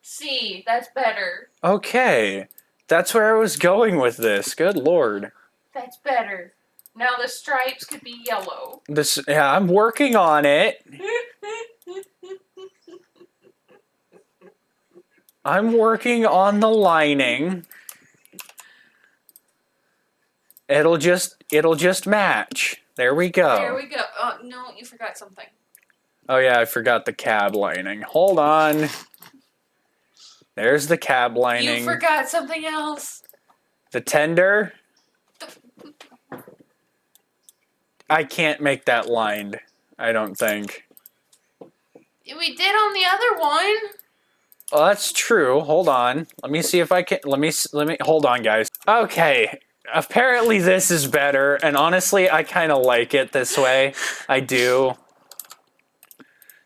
See, that's better. Okay, that's where I was going with this. Good lord. That's better. Now the stripes could be yellow. Yeah, I'm working on it. I'm working on the lining. It'll just match. There we go. There we go. Oh, no, you forgot something. Oh yeah, I forgot the cab lining. Hold on. There's the cab lining. You forgot something else. The tender. I can't make that lined, I don't think. We did on the other one. Oh, that's true. Hold on. Let me see if I can. Let me. Hold on, guys. Okay. Apparently, this is better, and honestly, I kind of like it this way. I do.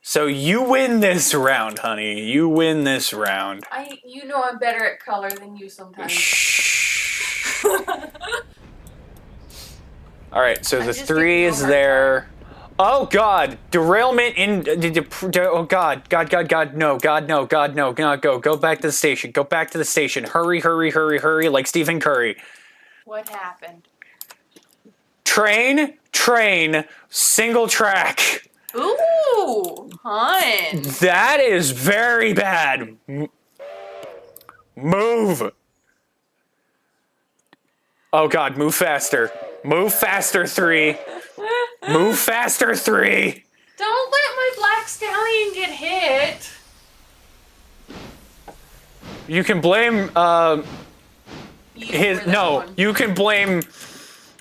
So you win this round, honey. You win this round. You know I'm better at color than you sometimes. Shh. All right. So I the just 3 give you a is hard there. Oh God! Derailment in. Oh God! God! No! God! No! God! No! Go back to the station. Go back to the station. Hurry! Like Stephen Curry. What happened? Train, single track. Ooh, hun. That is very bad. Move. Oh God! Move faster. Move faster, 3. Move faster, 3. Don't let my black stallion get hit. You can blame You were that no. one. You can blame.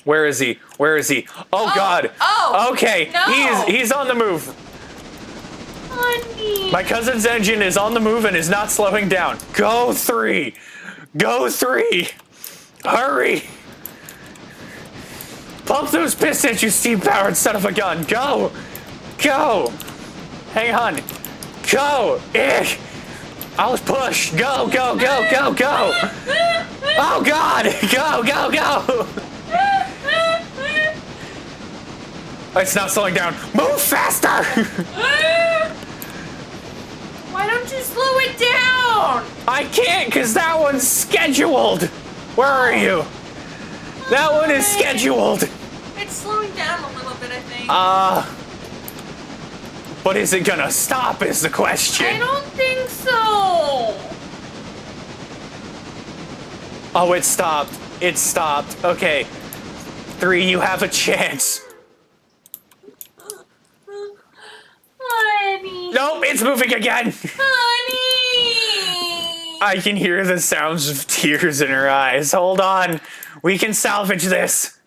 Where is he? Oh God. Oh. Okay. No. He's on the move. Honey. My cousin's engine is on the move and is not slowing down. Go 3. Hurry. Pump those pistons, you steam-powered son of a gun. Go. Hang on. Go. I'll push. Go. Oh God. Go. It's not slowing down. Move faster. Why don't you slow it down? I can't because that one's scheduled. Where are you? That one is scheduled. It's slowing down a little bit, I think. But is it gonna stop is the question. I don't think so. Oh, it stopped. Okay. 3, you have a chance. Honey. Nope, it's moving again. Honey. I can hear the sounds of tears in her eyes. Hold on. We can salvage this.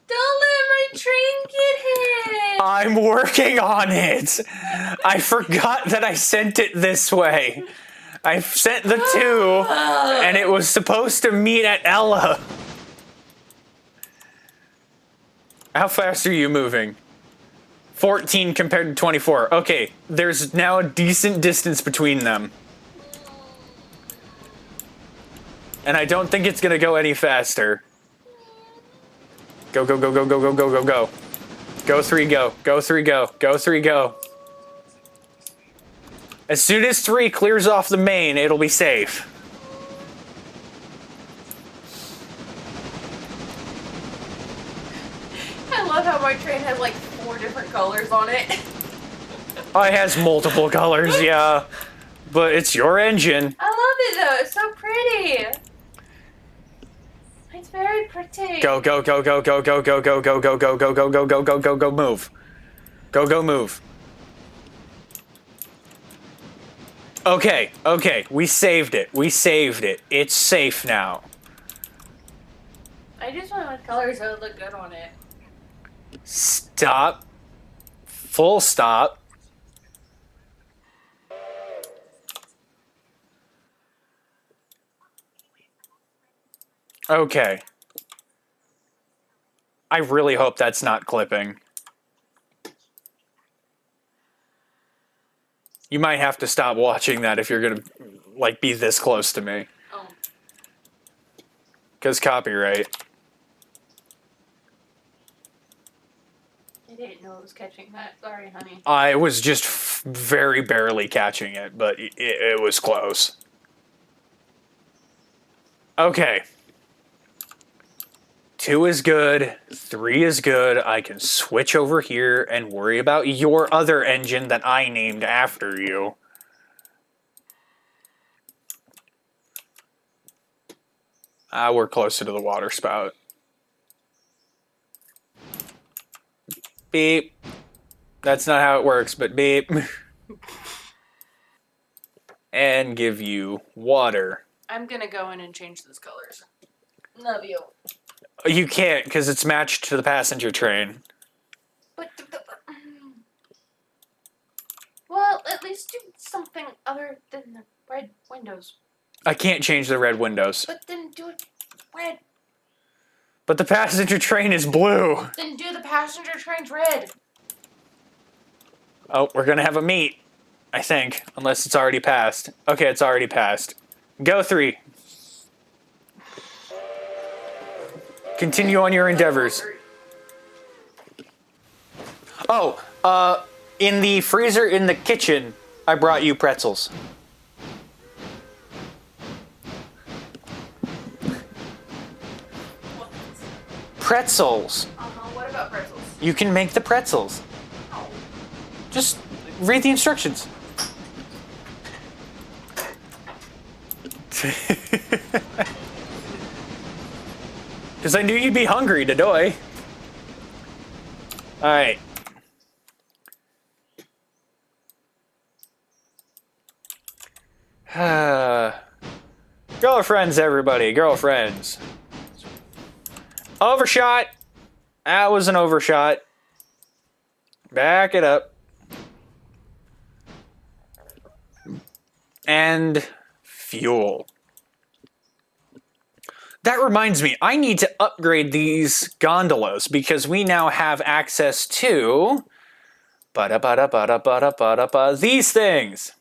Don't let my train get hit. I'm working on it. I forgot that I sent it this way. I sent the 2, and it was supposed to meet at Ella. How fast are you moving? 14 compared to 24. Okay, there's now a decent distance between them. And I don't think it's gonna go any faster. Go. Go 3, go. Go 3, go. As soon as 3 clears off the main, it'll be safe. I love how my train has like 4 different colors on it. Oh, it has multiple colors, yeah. But it's your engine. I love it though. It's so pretty. It's very pretty. Go, move. Go, move. Okay, okay, we saved it. We saved it. It's safe now. I just went with colors that would look good on it. Stop. Full stop. Okay. I really hope that's not clipping. You might have to stop watching that if you're gonna, like, be this close to me. Oh. Because copyright. I didn't know it was catching that. Sorry, honey. I was just very barely catching it, but it was close. Okay. 2 is good. 3 is good. I can switch over here and worry about your other engine that I named after you. We're closer to the water spout. Beep. That's not how it works, but beep. And give you water. I'm gonna go in and change those colors. Love you. You can't, because it's matched to the passenger train. But well, at least do something other than the red windows. I can't change the red windows. But then do it red. But the passenger train is blue. Then do the passenger trains red. Oh, we're gonna have a meet, I think. Unless it's already passed. Okay, it's already passed. Go 3. Continue on your endeavors. Oh, in the freezer in the kitchen, I brought you pretzels. Pretzels. What about pretzels? You can make the pretzels. Oh. Just read the instructions. Because I knew you'd be hungry, Dodoy. Alright. Girlfriends, everybody. Girlfriends. Overshot. That was an overshot. Back it up. And fuel. That reminds me, I need to upgrade these gondolas because we now have access to these things.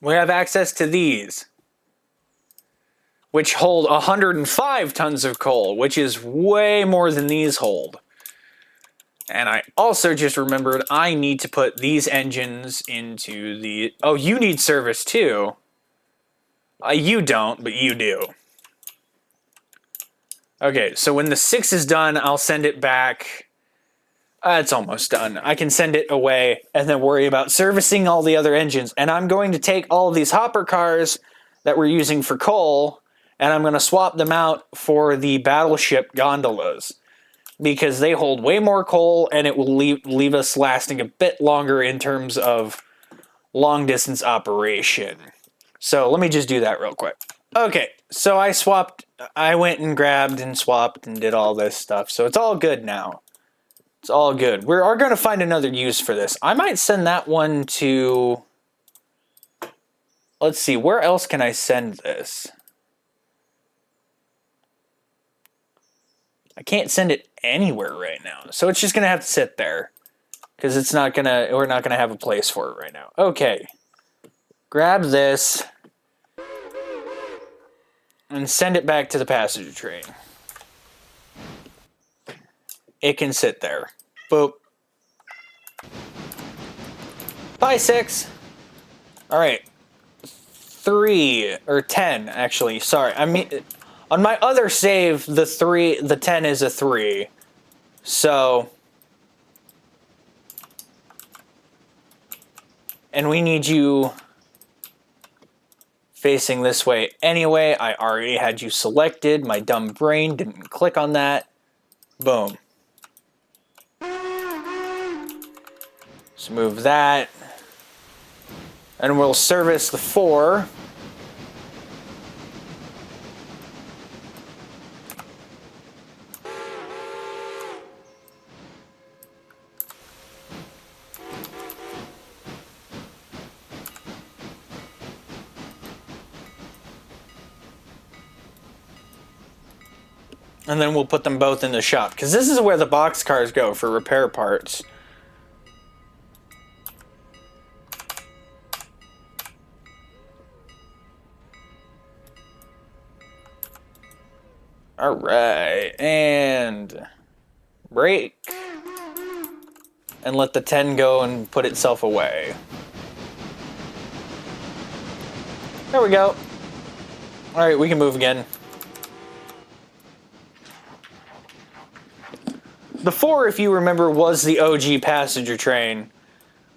We have access to these, which hold 105 tons of coal, which is way more than these hold. And I also just remembered I need to put these engines into the... Oh, you need service too. You don't, but you do. Okay, so when the 6 is done, I'll send it back. It's almost done. I can send it away and then worry about servicing all the other engines. And I'm going to take all of these hopper cars that we're using for coal, and I'm going to swap them out for the battleship gondolas. Because they hold way more coal, and it will leave us lasting a bit longer in terms of long-distance operation. So let me just do that real quick. Okay, so I went and grabbed and swapped and did all this stuff. So it's all good now. It's all good. We are going to find another use for this. I might send that one to... Let's see, where else can I send this? I can't send it anywhere right now. So it's just going to have to sit there. Because we're not going to have a place for it right now. Okay. Grab this. And send it back to the passenger train. It can sit there. Boop. Bye, 6. Alright. 3, or 10, actually. Sorry, I mean... On my other save, the 10 is a 3. So... And we need you... facing this way anyway. I already had you selected. My dumb brain didn't click on that. Boom. So move that. And we'll service the 4. And then we'll put them both in the shop. Because this is where the box cars go for repair parts. Alright. And break. And let the 10 go and put itself away. There we go. Alright, we can move again. The 4, if you remember, was the OG passenger train,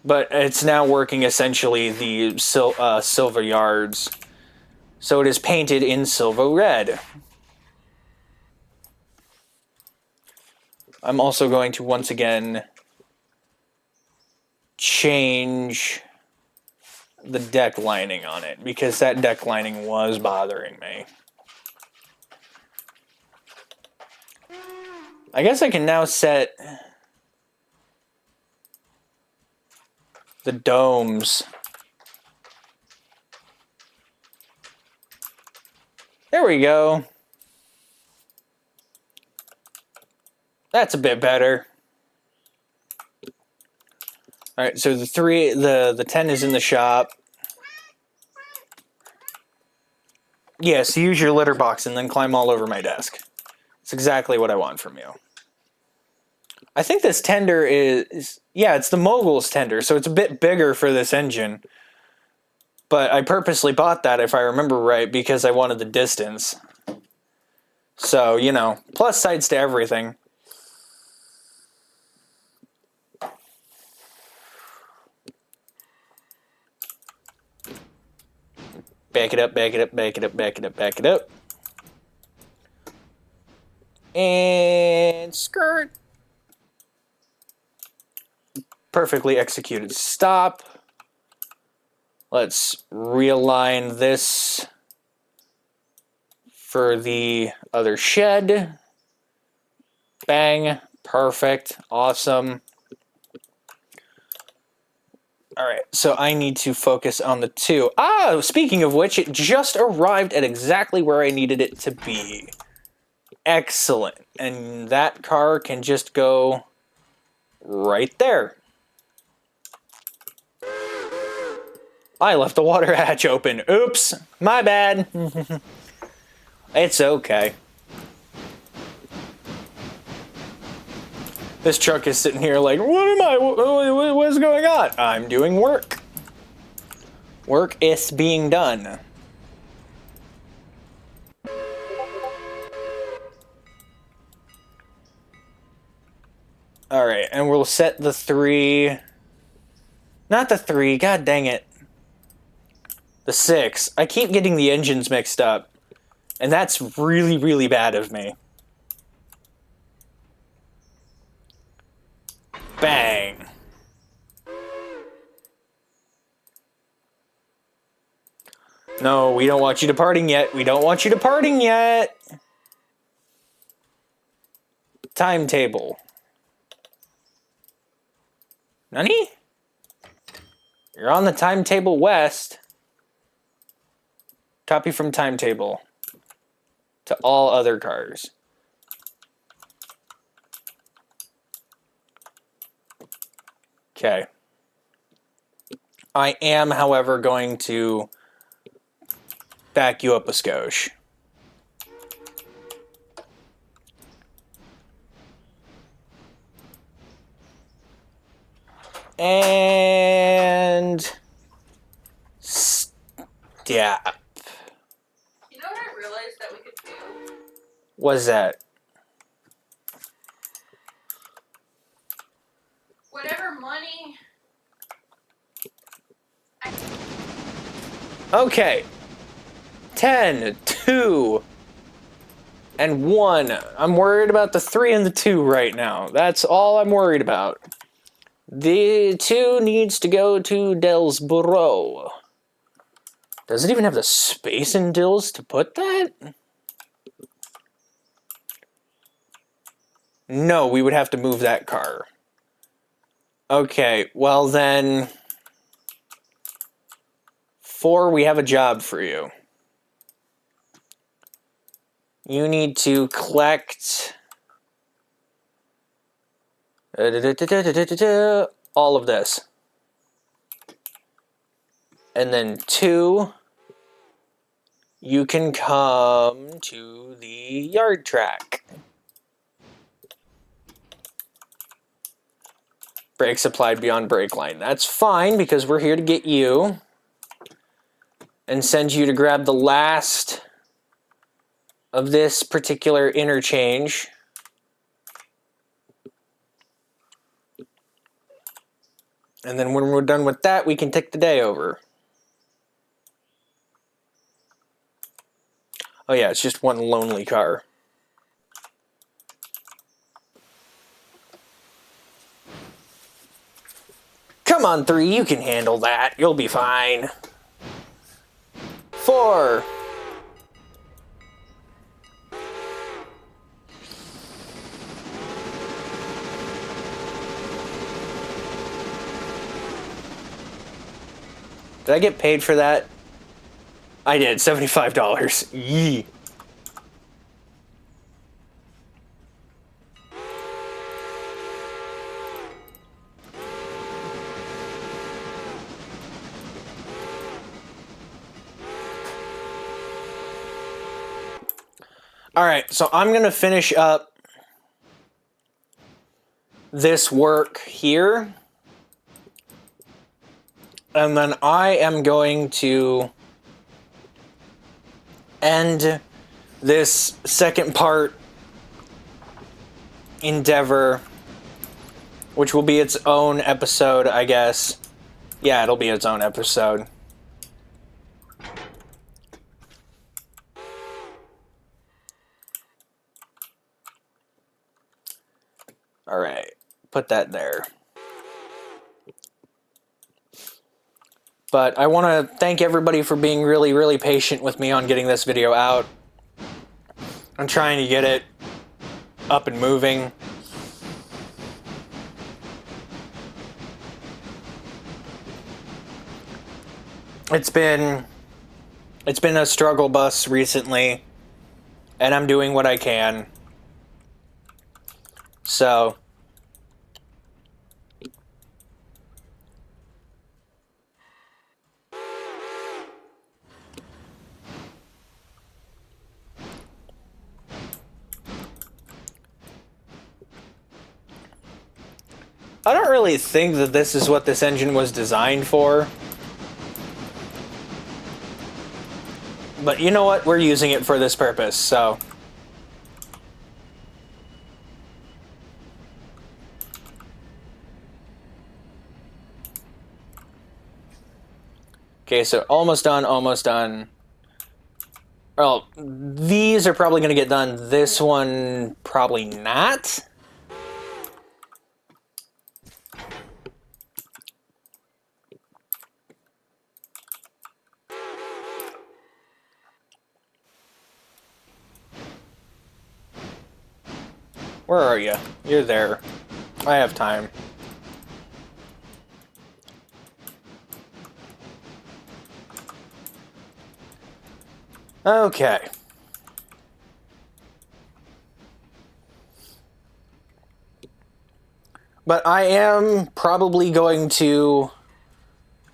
but it's now working essentially the silver yards. So it is painted in silver red. I'm also going to once again change the deck lining on it, because that deck lining was bothering me. I guess I can now set the domes. There we go. That's a bit better. Alright, so the 10 is in the shop. Yes, use your litter box and then climb all over my desk. It's exactly what I want from you. I think this tender is... Yeah, it's the Mogul's tender, so it's a bit bigger for this engine. But I purposely bought that, if I remember right, because I wanted the distance. So, you know, plus sides to everything. Back it up, back it up, back it up, back it up, back it up. And skirt. Perfectly executed stop. Let's realign this for the other shed. Bang. Perfect. Awesome. Alright, so I need to focus on the 2. Ah, speaking of which, it just arrived at exactly where I needed it to be. Excellent. And that car can just go right there. I left the water hatch open. Oops, my bad. It's okay. This truck is sitting here like, what's going on? I'm doing work. Work is being done. Alright, and we'll set the 3... Not the 3, god dang it. The 6. I keep getting the engines mixed up. And that's really, really bad of me. Bang. No, we don't want you departing yet. We don't want you departing yet. Timetable. Nani? You're on the timetable west. Copy from timetable to all other cars. Okay. I am, however, going to back you up a skosh. And... yeah. You know what I realized that we could do? What's that? Whatever money... Okay. 10, 2, and 1. I'm worried about the 3 and the 2 right now. That's all I'm worried about. The 2 needs to go to Delsboro. Does it even have the space in Dills to put that? No, we would have to move that car. Okay, well then... 4, we have a job for you. You need to collect... all of this. And then 2, you can come to the yard track. Brakes applied beyond brake line. That's fine because we're here to get you and send you to grab the last of this particular interchange. And then when we're done with that, we can take the day over. Oh yeah, it's just one lonely car. Come on, 3, you can handle that. You'll be fine. 4. Did I get paid for that? I did, $75. Yee. Alright, so I'm going to finish up this work here. And then I am going to end this second part endeavor, which will be its own episode, I guess. Yeah, it'll be its own episode. Alright, put that there. But I want to thank everybody for being really, really patient with me on getting this video out. I'm trying to get it up and moving. It's been a struggle bus recently, and I'm doing what I can. So I don't really think that this is what this engine was designed for. But you know what? We're using it for this purpose, so. Okay, so almost done, almost done. Well, these are probably going to get done. This one, probably not. Where are you? You're there. I have time. Okay. But I am probably going to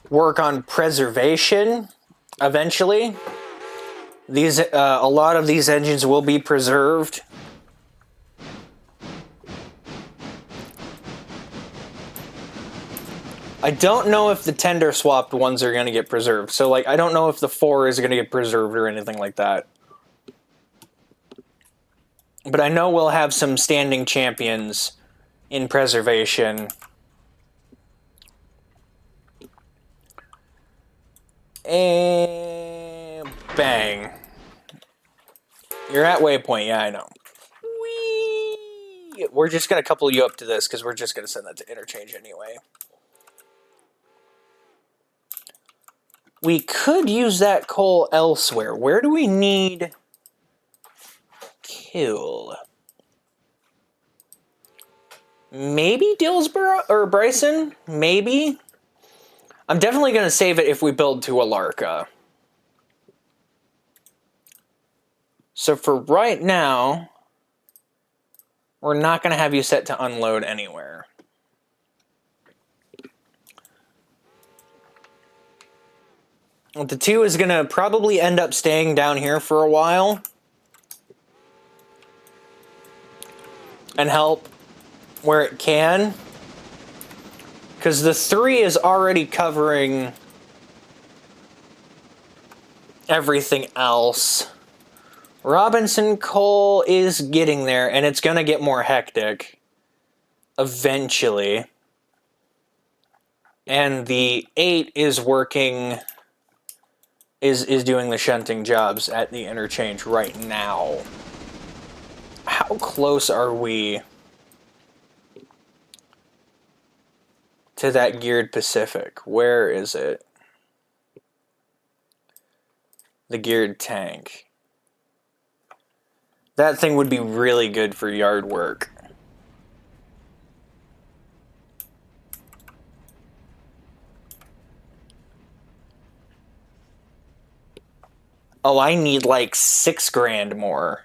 work on preservation eventually. These a lot of these engines will be preserved. I don't know if the tender swapped ones are going to get preserved. So, like, I don't know if the 4 is going to get preserved or anything like that. But I know we'll have some standing champions in preservation. And bang. You're at waypoint, yeah, I know. Whee! We're just going to couple you up to this because we're just going to send that to interchange anyway. we could use that coal elsewhere. Where do we need coal? Maybe Dillsboro or Bryson? Maybe. I'm definitely going to save it if we build to Alarka. So for right now, we're not going to have you set to unload anywhere. The 2 is going to probably end up staying down here for a while and help where it can. Because the 3 is already covering everything else. Robinson Coal is getting there, and it's going to get more hectic eventually. And the 8 is working, is doing the shunting jobs at the interchange right now. How close are we to that geared Pacific? Where is it? The geared tank. That thing would be really good for yard work. Oh, I need like $6,000 more.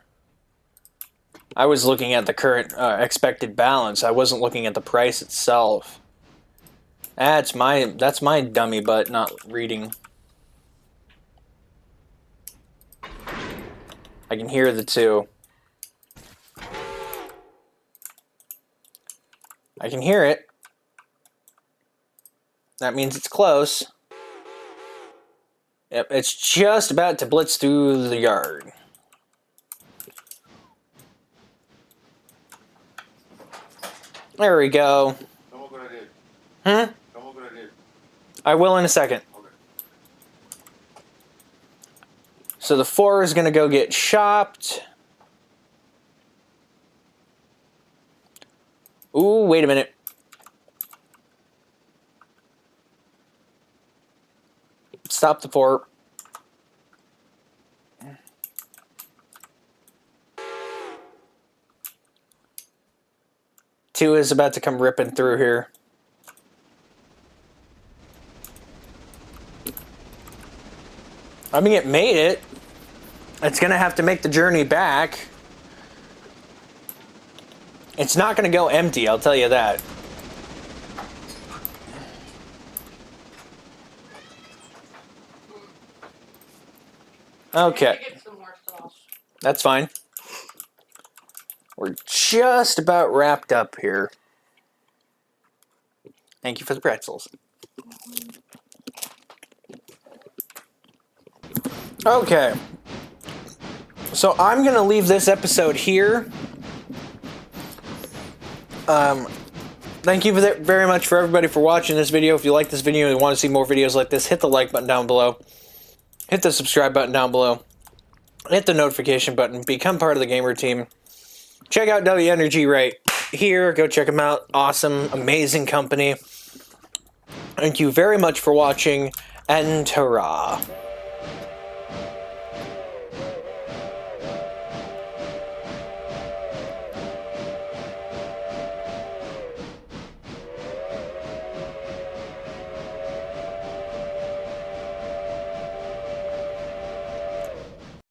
I was looking at the current expected balance. I wasn't looking at the price itself. That's my dummy butt not reading. I can hear the 2. I can hear it. That means it's close. Yep, it's just about to blitz through the yard. There we go. Hmm? I will in a second. So the 4 is going to go get shopped. Ooh, wait a minute. Stop the 4. Two is about to come ripping through here. I mean, it made it. It's going to have to make the journey back. It's not going to go empty, I'll tell you that. Okay. That's fine. We're just about wrapped up here. Thank you for the pretzels. Okay. So I'm going to leave this episode here. Thank you very much for everybody for watching this video. If you like this video and want to see more videos like this, hit the like button down below. Hit the subscribe button down below. Hit the notification button. Become part of the gamer team. Check out W Energy right here. Go check them out. Awesome, amazing company. Thank you very much for watching, and hurrah.